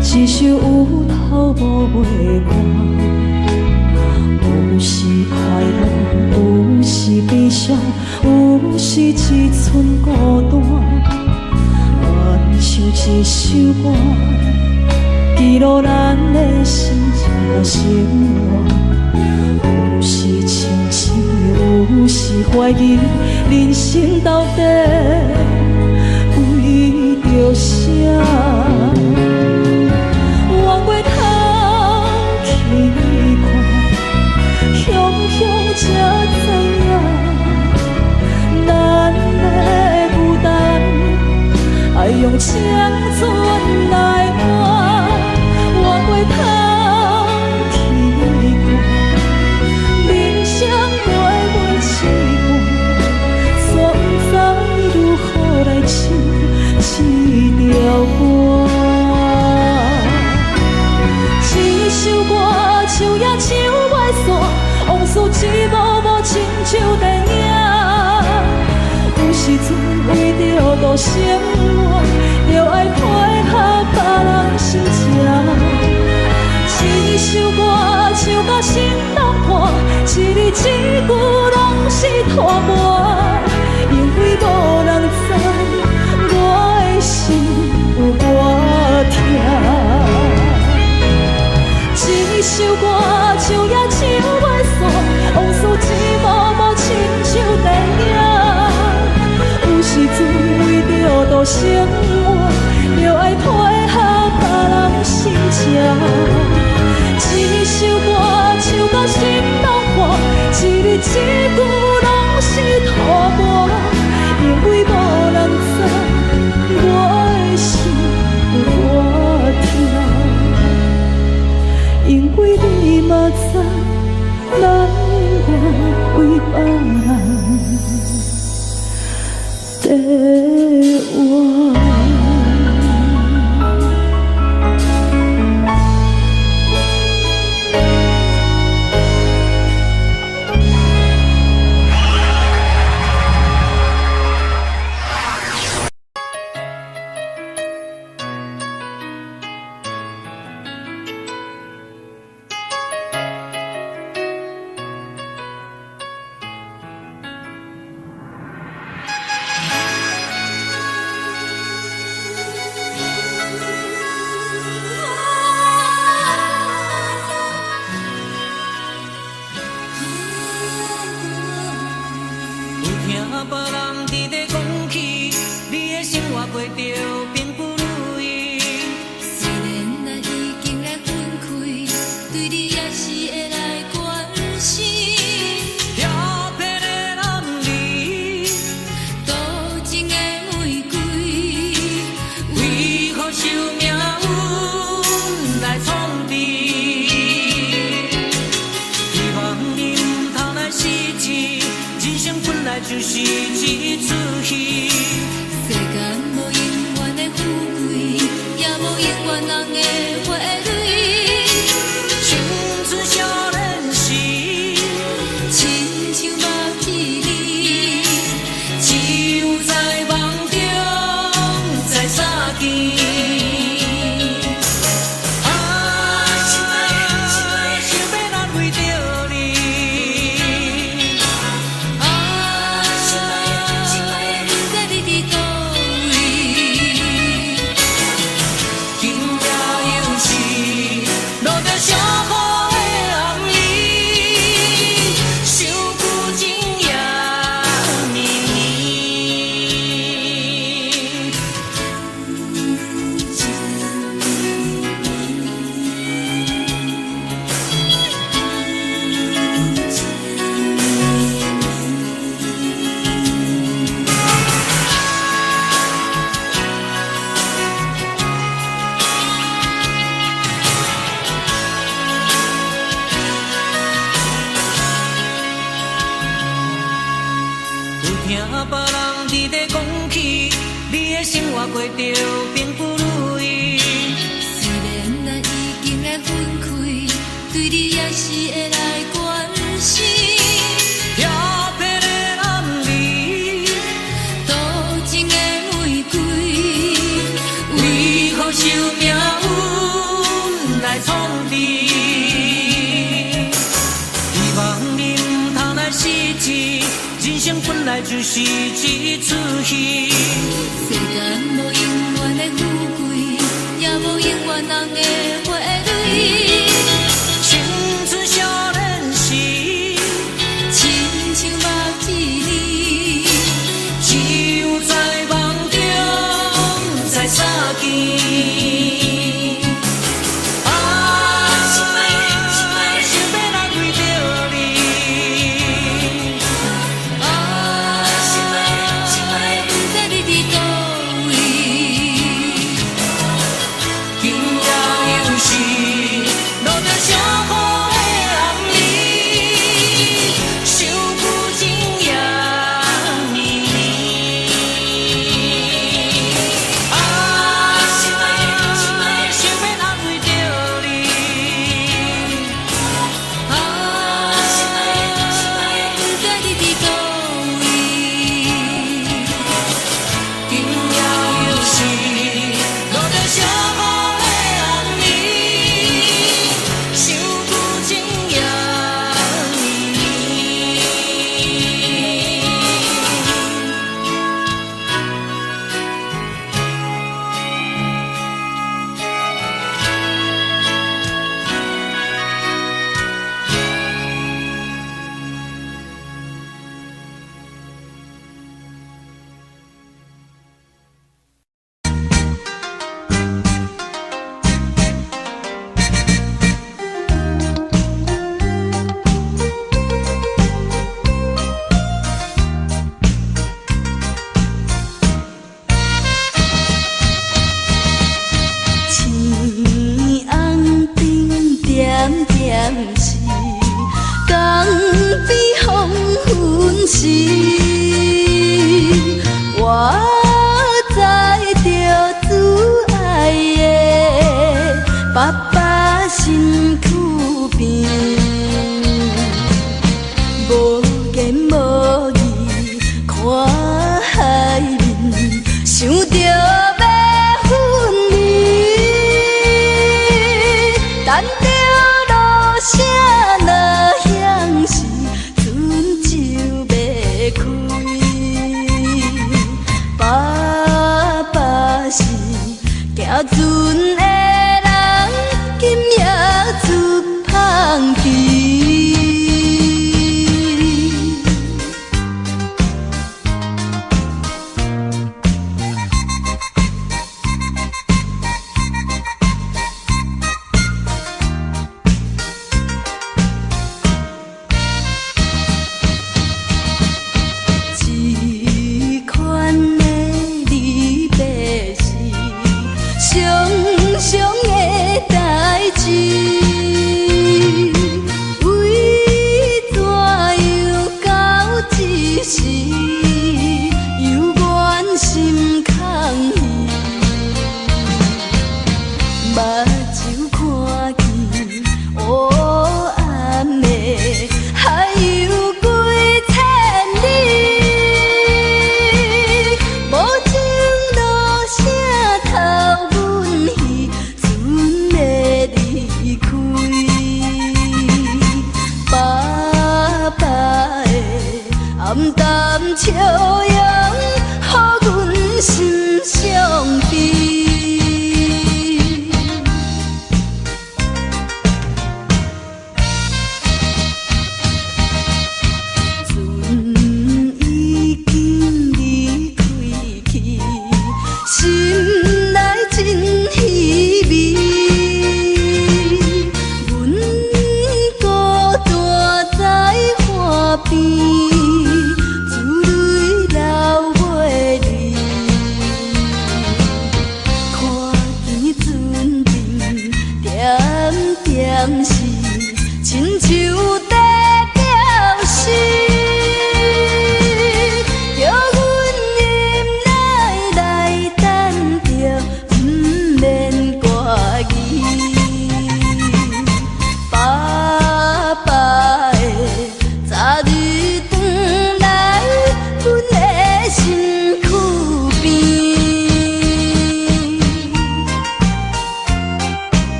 [SPEAKER 1] 一首有头无尾歌，有时快乐，有时悲伤，有时一寸孤单。愿唱一首歌，记录咱的心情生活。有时清醒，有时怀疑，人生到底为着啥？往过头去看，雄雄才知影，咱的孤单爱用青春来换。往过头去看，人生过每一段，煞不知如何来唱这条歌。一首歌唱也唱袂煞，往事一幕幕亲像电影。有时阵为着度生活，就爱配合别人心情。一首歌唱到心拢破，一字一句拢是拖磨，因为无人知我的心有多痛。一首歌唱也唱袂煞，往事一幕幕亲像电影。有时阵为着度生活，就爱配合别人心情。一首歌唱到心拢破，一字一句拢是拖磨，因为无人知我的心有多痛。因为你嘛知，咱永远为别人在活。
[SPEAKER 3] 就是一出戏，
[SPEAKER 2] 世间无永远的富贵，也无永远人的花蕊。
[SPEAKER 3] 青春少年时，
[SPEAKER 2] 亲像目睭里，
[SPEAKER 3] 只有在梦中才相见。听别人伫咧讲起，你的生活过着并不如意。
[SPEAKER 2] 虽然咱已经来分开，对你也是会来关心。
[SPEAKER 3] 飘泊的暗里，
[SPEAKER 2] 多情的玫瑰，
[SPEAKER 3] 为受命运来创治。希望你唔通来失志，人生本来就是一出戏。
[SPEAKER 2] 世间无永远的富贵，也无永远人的花蕊。
[SPEAKER 3] 青春少年时，
[SPEAKER 2] 亲像目一年，
[SPEAKER 3] 只有在梦中才相见。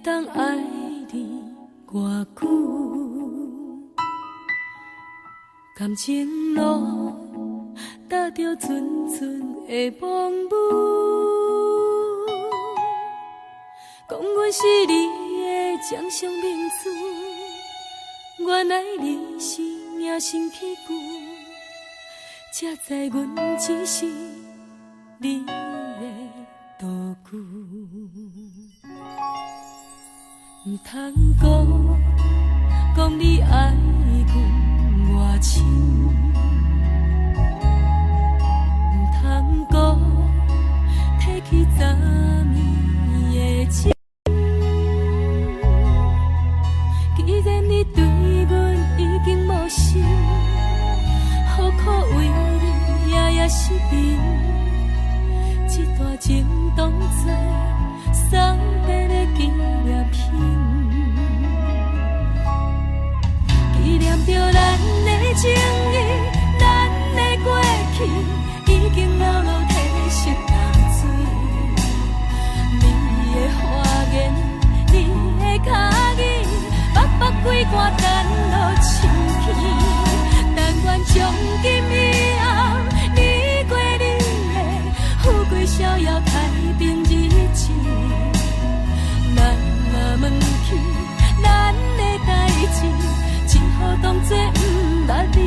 [SPEAKER 1] 当爱你偌久？感情路踏着纯纯的梦雾，讲阮是你的掌上明珠，原来你是命生起句，才知阮只是你的道具。唔通讲你爱阮偌深，唔通讲提起昨暝的情。既然你对阮已经无心，何苦为你夜夜失眠？这段情当作送别的纪念品，纪念着咱的情谊，咱的过去已经老老褪色淡水。你的花言，你的脚语，白白几段等落深去。但愿从今以后，你过你的富贵逍遥太平日子。咱若问起咱的代志，只好当作不捌你。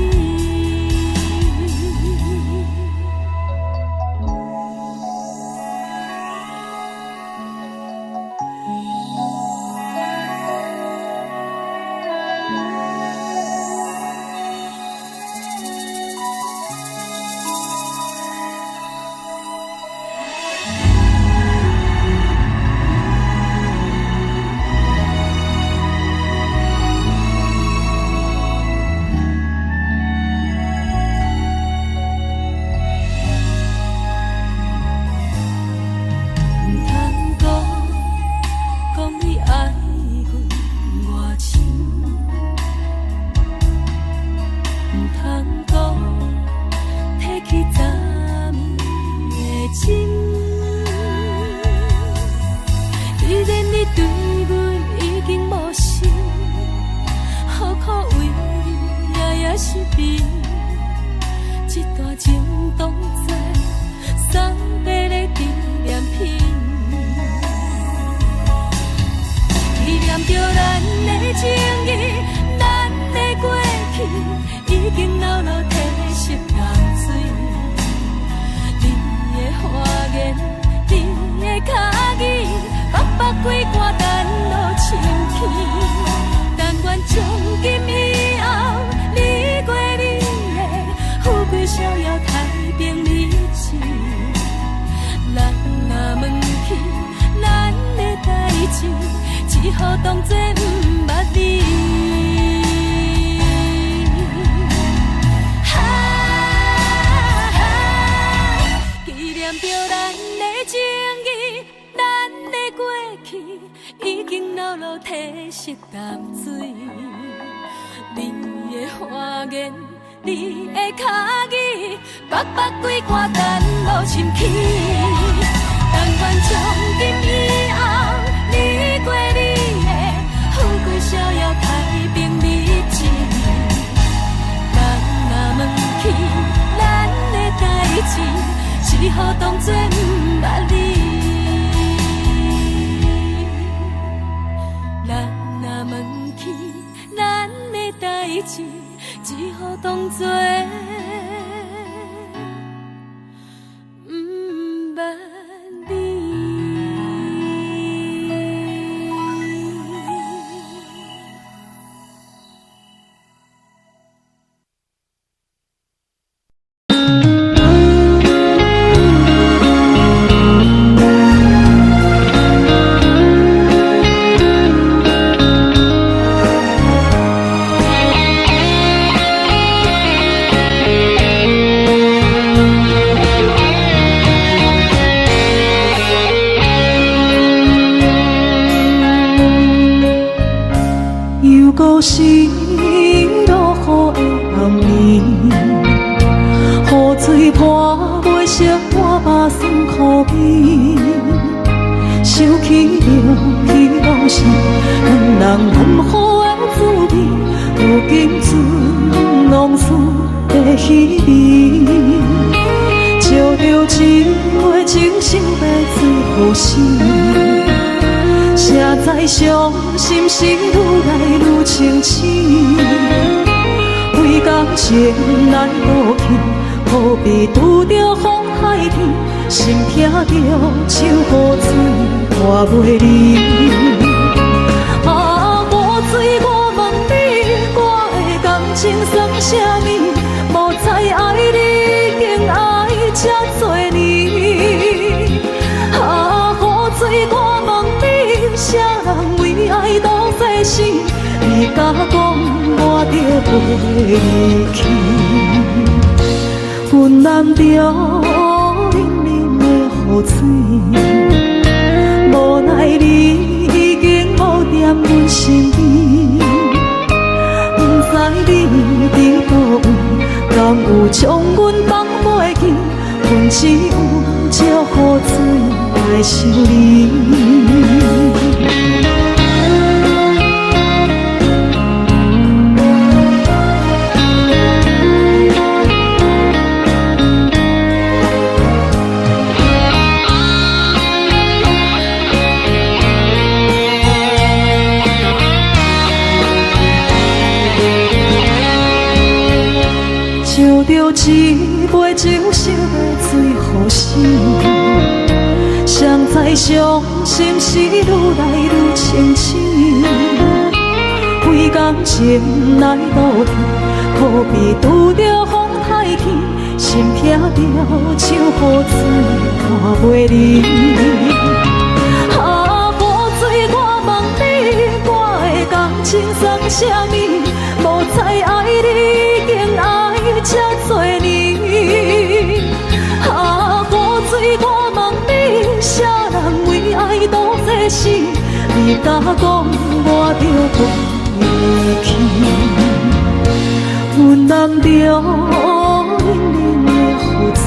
[SPEAKER 1] 只好当作不捌你。纪念着咱的情谊，咱的过去已经老老褪色淡水。你的花言，你的脚语，白白几段等落深起。但愿从今以后，你过你的富贵逍遥太平日子。咱若问起咱的代志，只好当作不捌你。咱若问起咱的代志，只好当作不捌你。温乎的滋味，如今存往事的稀微。照着一回情深白最好死，谁知伤心事愈来愈清醒。为感情来倒去，何必拄着风海天？心痛着手雨水拖袂离。啊，雨水，我问你，我的感情算啥物？无再爱你，竟爱这多年。啊，雨水，我问你，啥人为爱赌世死？你甲讲我着袂离去，阮难着。雨水，无奈你已经无踮阮身边，不知你伫倒位，敢有将阮放袂记？阮只有借雨水来想你。一杯酒烧的最好死，谁知伤心事愈来愈清醒。为感情来倒去，何必拄着风太天？心痛着手雨水拖袂离。啊，雨水，我问你，我的感情算啥物？无再爱你，竟爱这多年。啊，雨水，我问你，啥人为爱赌这死？你甲讲我着袂离去，阮难着冷冷的雨水，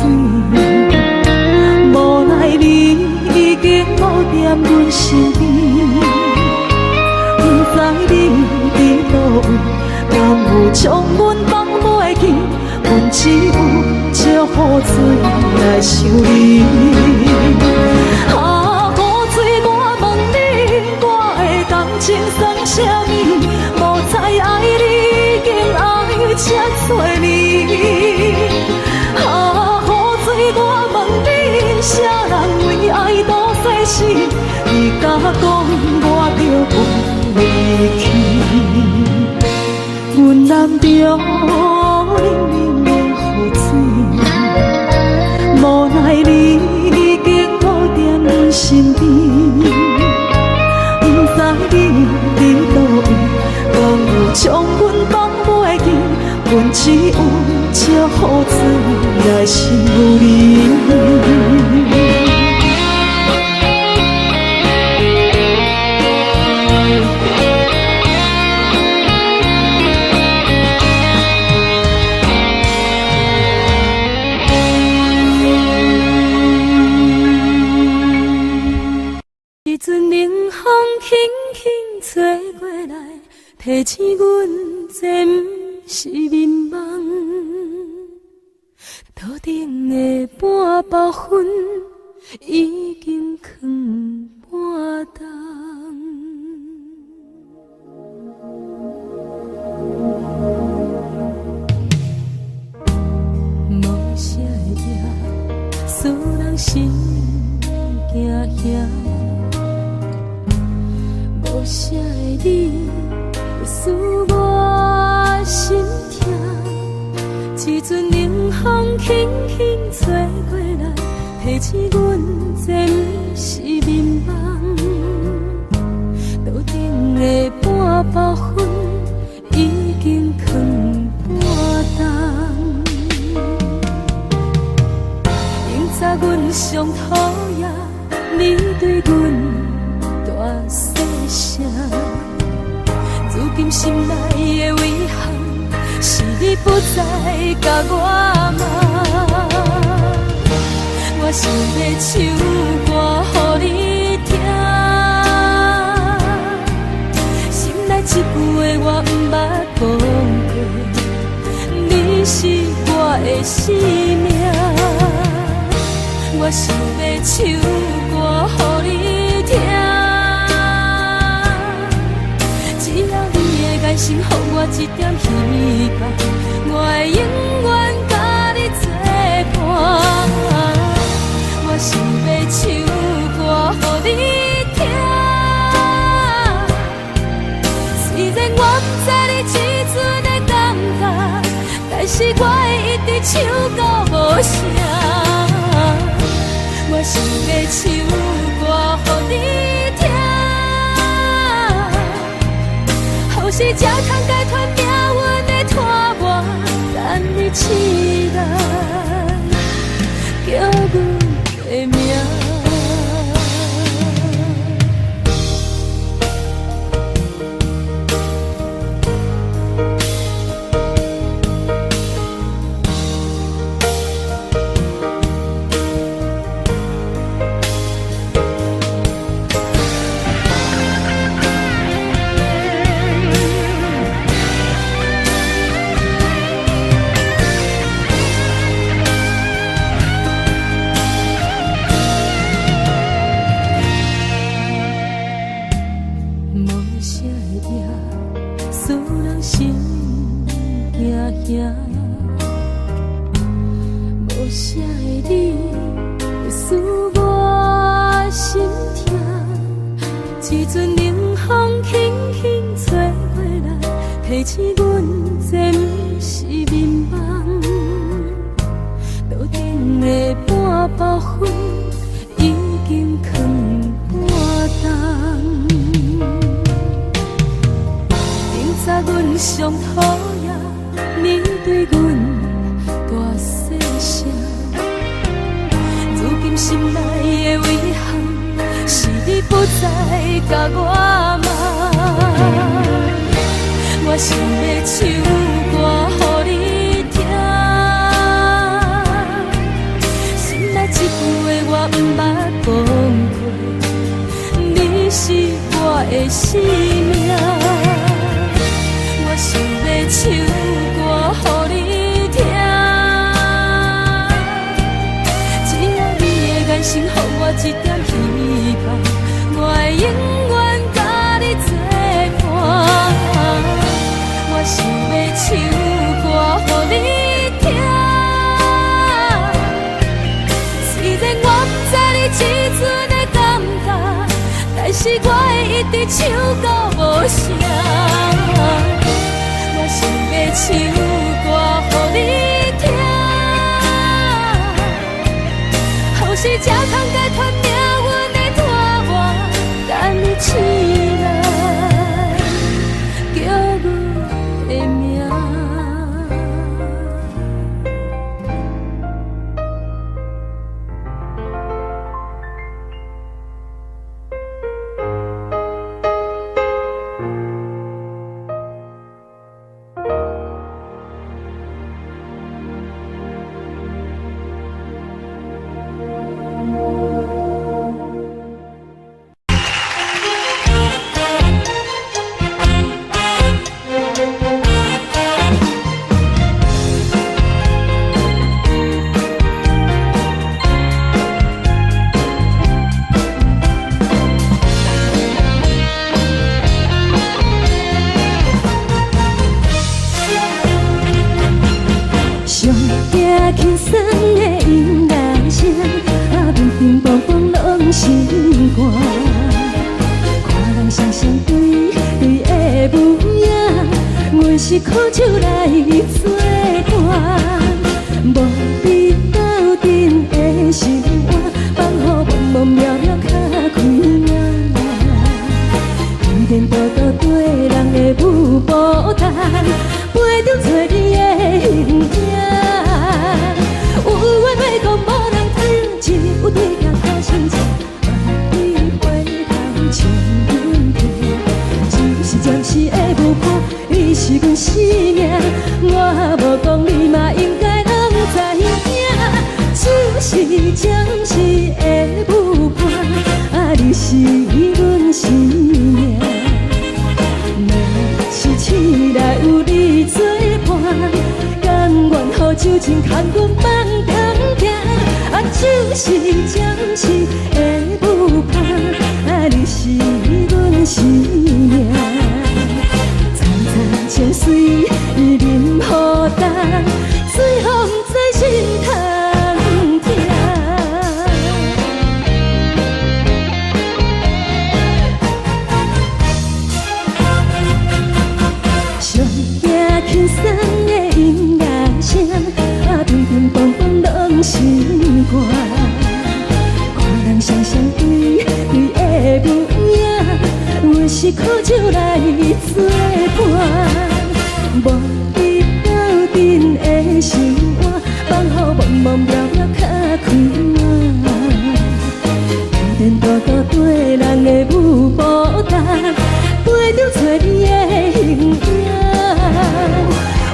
[SPEAKER 1] 无奈你已经无踮阮身边，不知你伫倒位，敢有将阮放袂记？阮只有借雨水来想你。啊，雨水，我问你，我的感情算啥物？无再爱你，竟爱这多年。啊，雨水，我问你，啥人为爱赌世死？你甲讲我着袂离去，阮难着冷冷的雨水，无奈你已经无踮阮身边，不知你伫倒位，敢有将阮放袂记？阮只有借雨水来想你。提醒阮，这不是眠梦。头顶的半包云，已经藏半冬。无啥会惹，使人心惊惊。无啥会你。使我心痛，一阵冷风轻轻吹过来，提醒阮这不是眠梦。头顶的半包云已经藏半冬。明早阮上讨厌你对阮大细声。如今心内的遗憾，是你不再甲我骂。我想要唱歌予你听，心
[SPEAKER 2] 生命。我想要唱歌予你听，只要你的眼神予我一点希望，我会永远甲你作伴。我想要唱歌予你听，虽然我不知你这阵的感觉，但是我会一直唱到无声。我想要唱歌予你听，予是才通解脱命运的拖磨，等你起来叫阮的名。无啥的你，会使我心痛。一阵冷风轻轻吹过来，提醒阮这不是眠梦。头顶的半包云已经藏半冬。明早阮上讨厌面对阮大细声，如今心内的遗憾，是你不再甲我问。我想要唱歌予你听，心内一句话我不捌讲过，你是我的生命。我想要唱歌予你听，只要你的眼神予我一点希望，我会永远甲你作伴。我想要唱歌予你听，虽然我不知你这阵的感觉，但是我会一直唱到无声。我想要唱歌予你听，予是才通解脱命运的拖磨，等你起来叫阮的名。轻松的音乐声，平平淡淡拢心肝。看人双双对对的模样，阮是苦酒来作伴。无你斗阵的心肝，放予茫茫渺渺较开朗。颠颠倒倒对人的舞步弹，陪着找你的形影。有话要讲，无人听，有对镜头心情，万里花香将阮骗。就是暂时的舞伴，你是阮生命，我无讲你嘛应该拢知影。只是暂时的舞伴，你是阮生命。若是醒来有你作伴，甘愿予酒情牵阮。
[SPEAKER 1] 是的舞伴，你是阮生命。层层情水任孤单，水风在心通听。上夜轻松的音乐声，对面梆梆拢心肝。看人双双对对的模样，阮是苦酒来作伴。无伊斗阵的心肝，放予茫茫渺渺较开满。颠颠倒倒对人的舞步单，陪着找你的形影。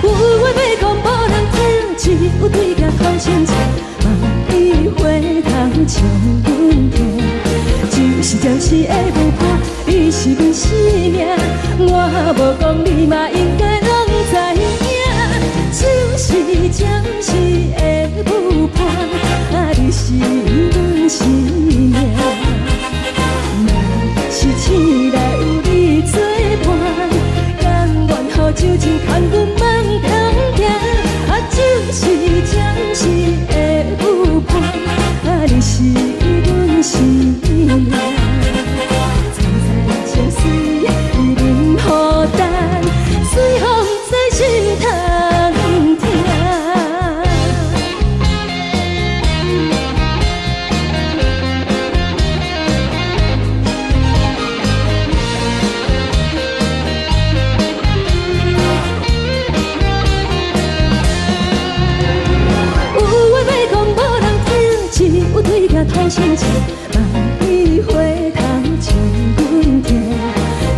[SPEAKER 1] 有话要讲无人听，只有对镜看清楚，梦里回头将阮听。就是暂时的舞伴，你是阮生命。我无讲你嘛应该拢知影，就是暂时的舞伴，你是阮生命。若是醒来有你作伴，甘愿予酒精牵阮梦中行，就是暂时的舞伴，你是阮生命。层层情水任孤单，水风在心通听。对镜看清楚，梦里回头将阮听。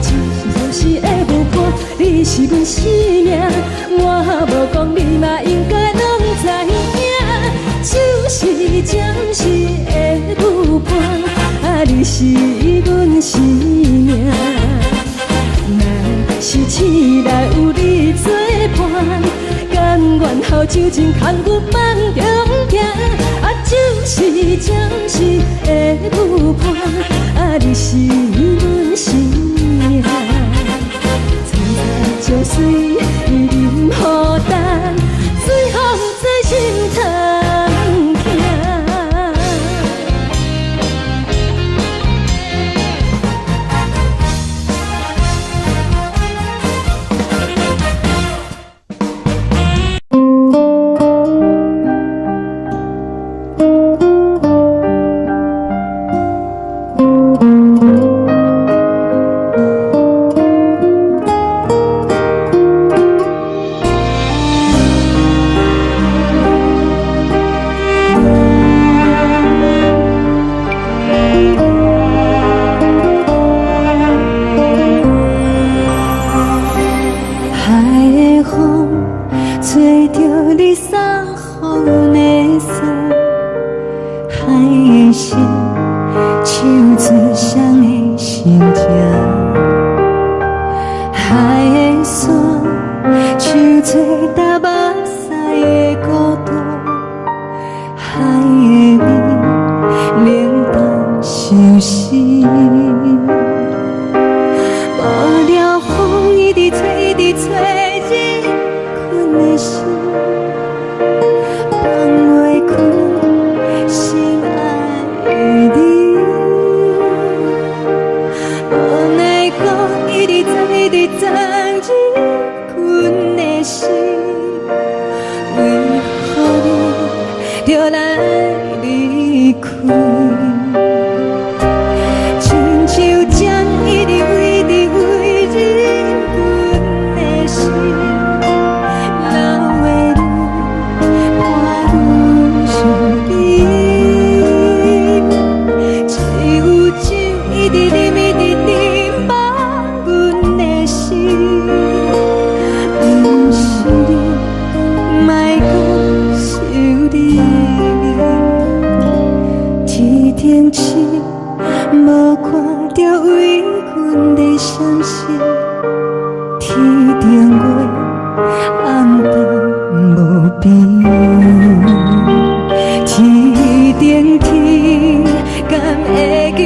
[SPEAKER 1] 就是暂时的舞伴，你是阮生命。我无讲你嘛应该拢知影，就是暂时的舞伴，你是阮生命。若是醒来有你作伴，甘愿予酒精牵阮梦中行。就是暂时的舞伴，你是阮生命。层层情水任孤单，水风在心通听。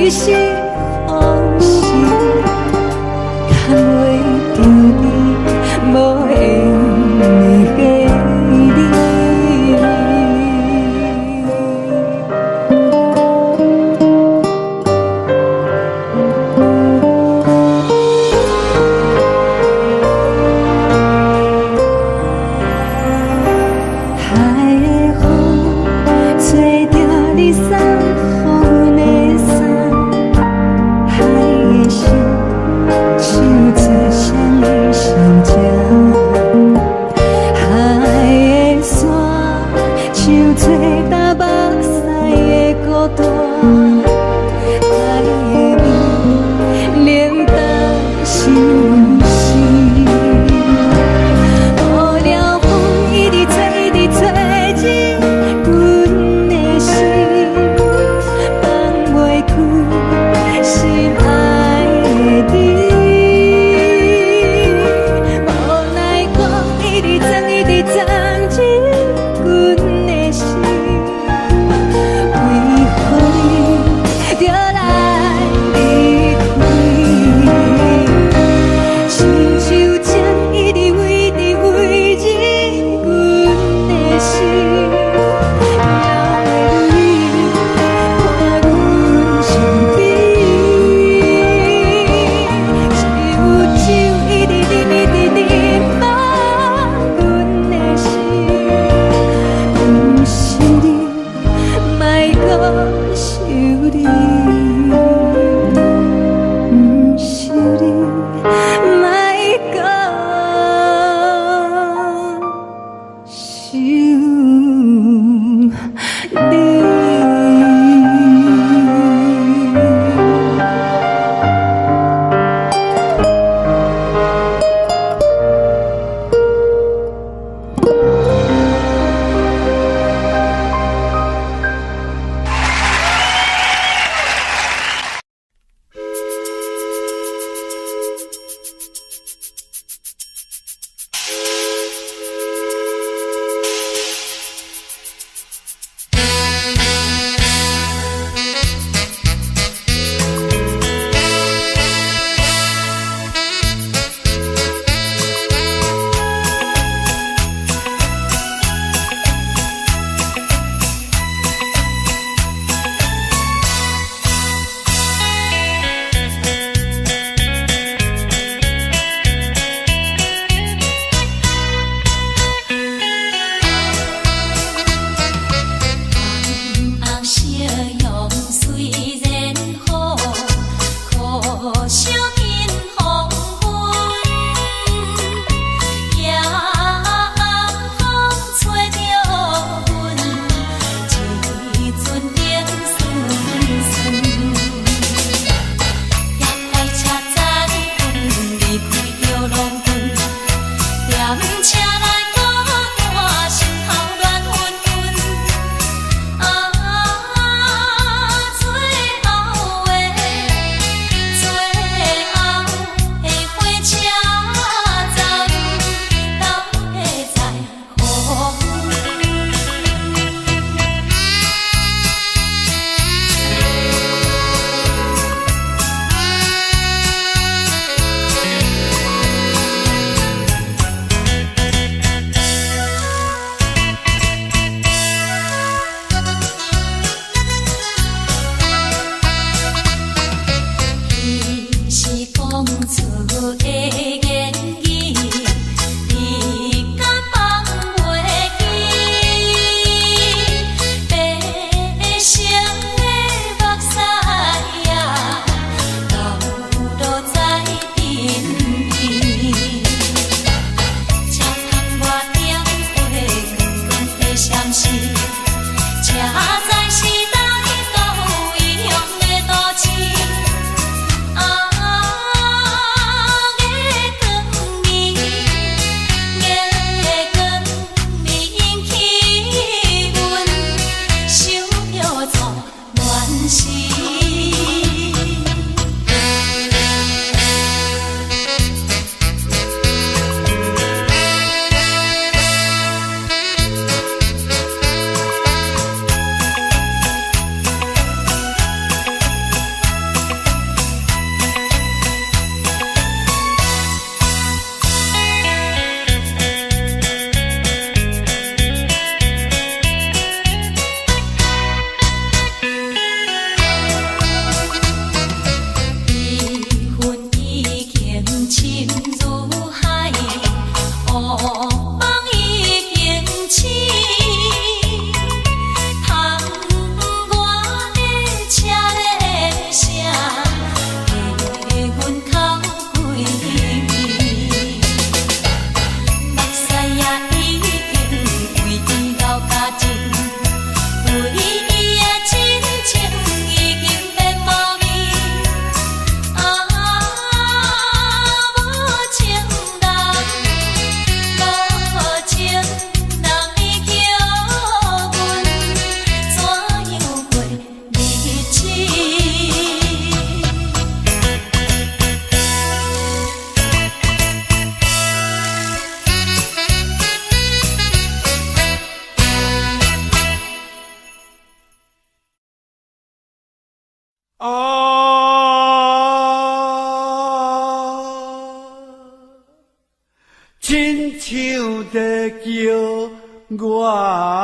[SPEAKER 1] 是往事，敢袂着你无缘的你。海的风吹着你送予阮的衫，
[SPEAKER 4] 亲像在叫我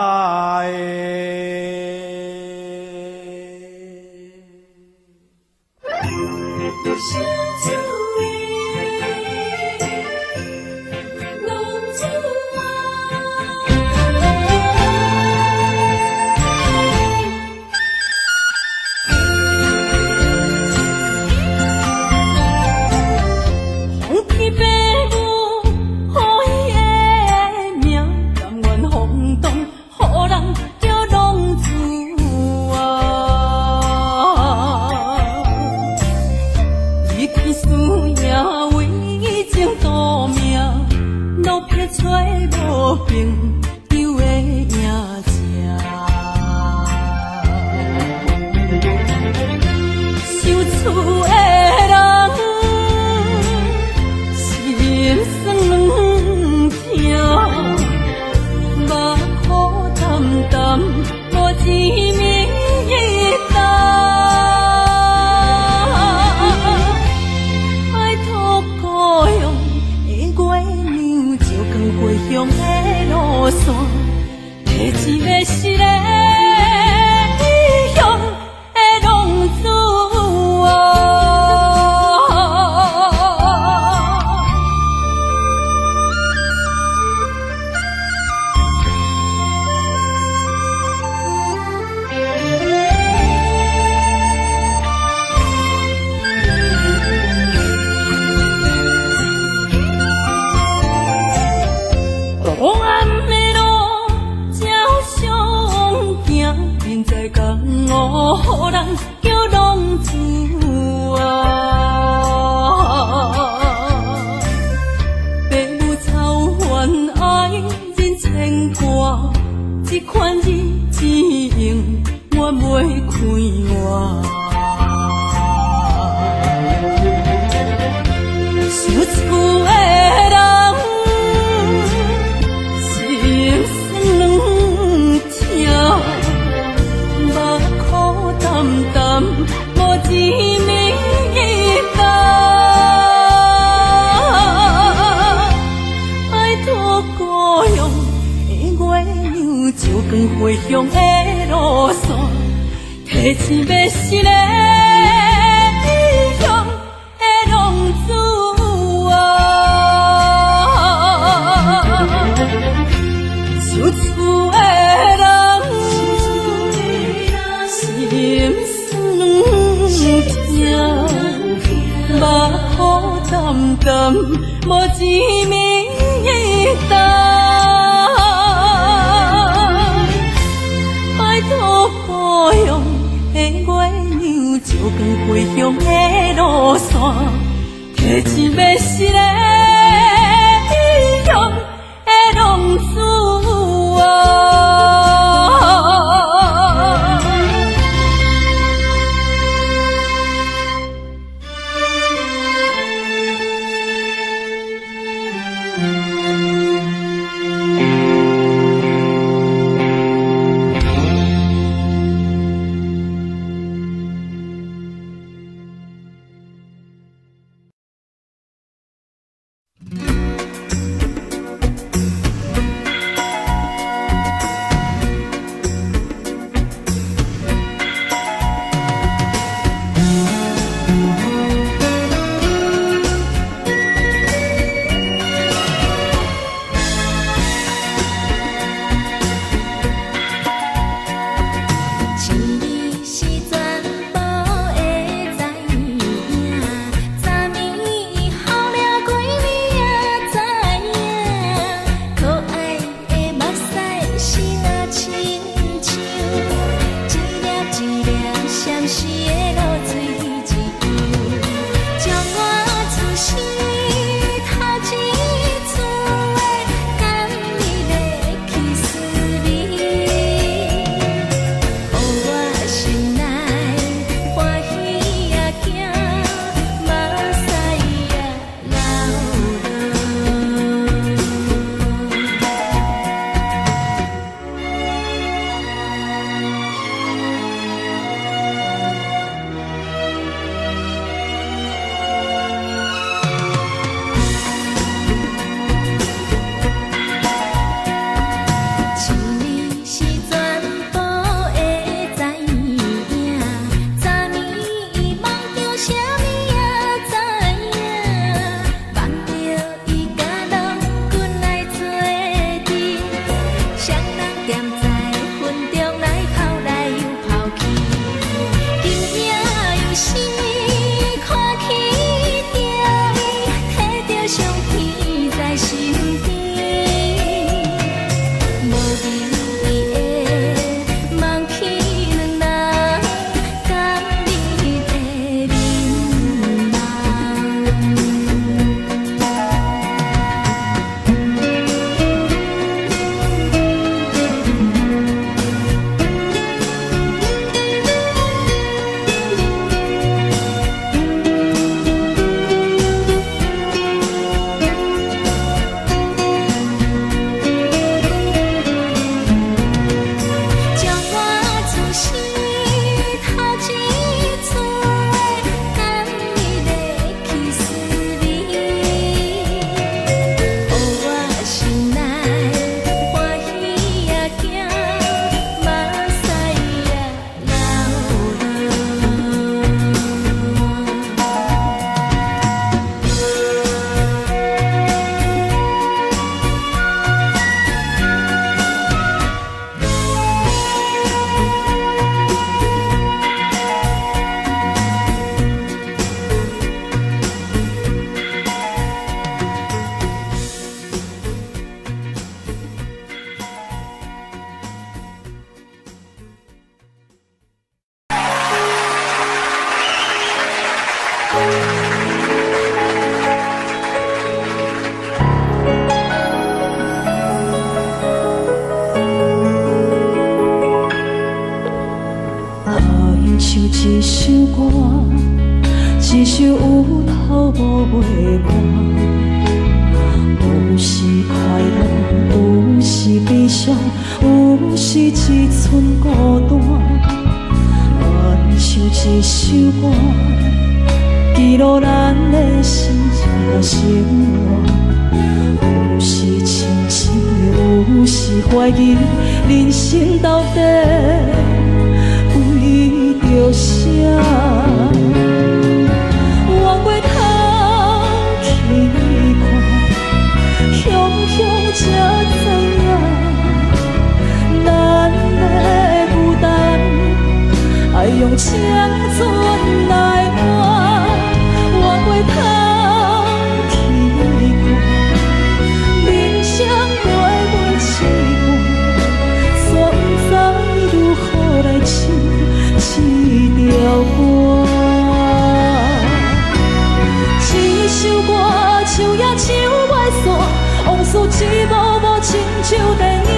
[SPEAKER 1] 回乡的路线，提钱要是个异乡的浪子啊，想厝的人心酸痛，目眶澹澹，无一面灯。高雄的月亮，照光回乡的路线，提钱要是个异乡的浪子啊。一首歌，一首有头无尾歌。有时快乐，有时悲伤，有时一寸孤单。愿唱一首歌，记录咱的心情生活。有时清醒，有时怀疑，人生到底为着啥？往过头去看，雄雄才知影，咱的负担爱用青春来换。往过头去看，人生过袂凄寒，煞不知如何来唱一条歌。一首歌唱也唱袂煞，往事一幕幕亲像电影。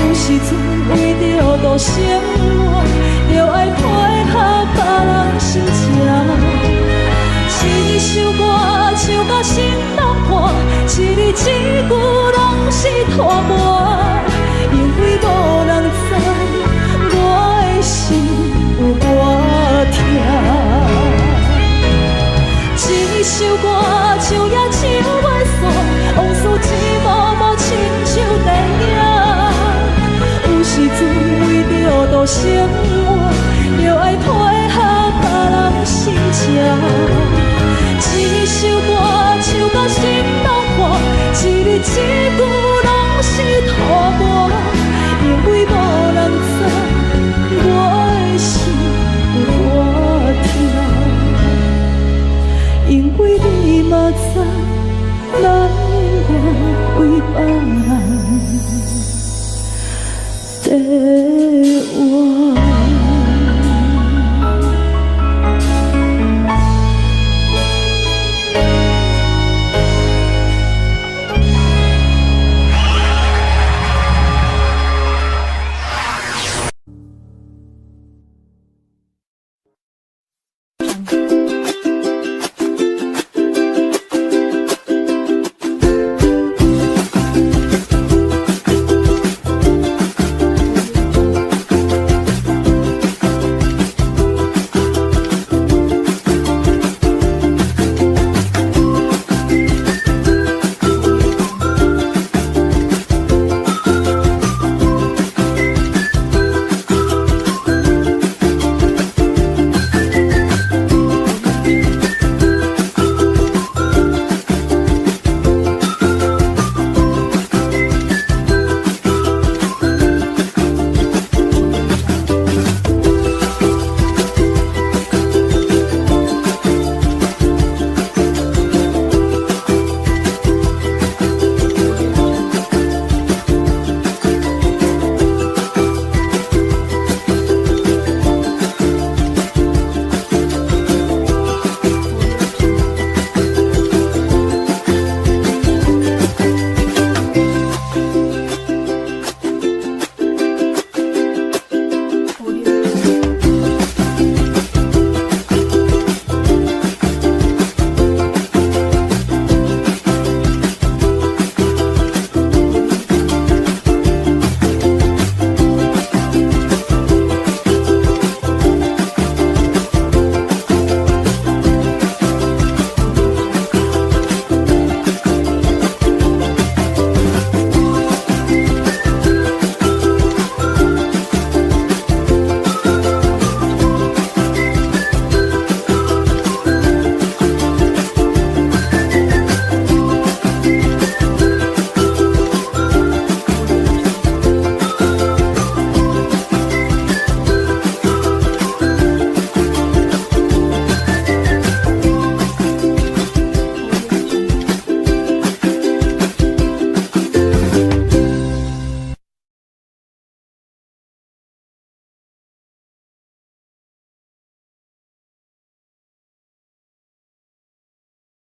[SPEAKER 1] 有时阵为着度生活，就爱配合别人心情。一首歌唱到心拢破，一字一句拢是拖磨，因为无人知我的心有多痛。一首歌唱也唱袂煞，往事一幕幕亲像电影。有时阵为着度生活，就爱配合别人心情。一首歌唱到心拢破，一字一句拢是拖磨，因为无人知我的心有多痛。因为你嘛知，咱永远为别人。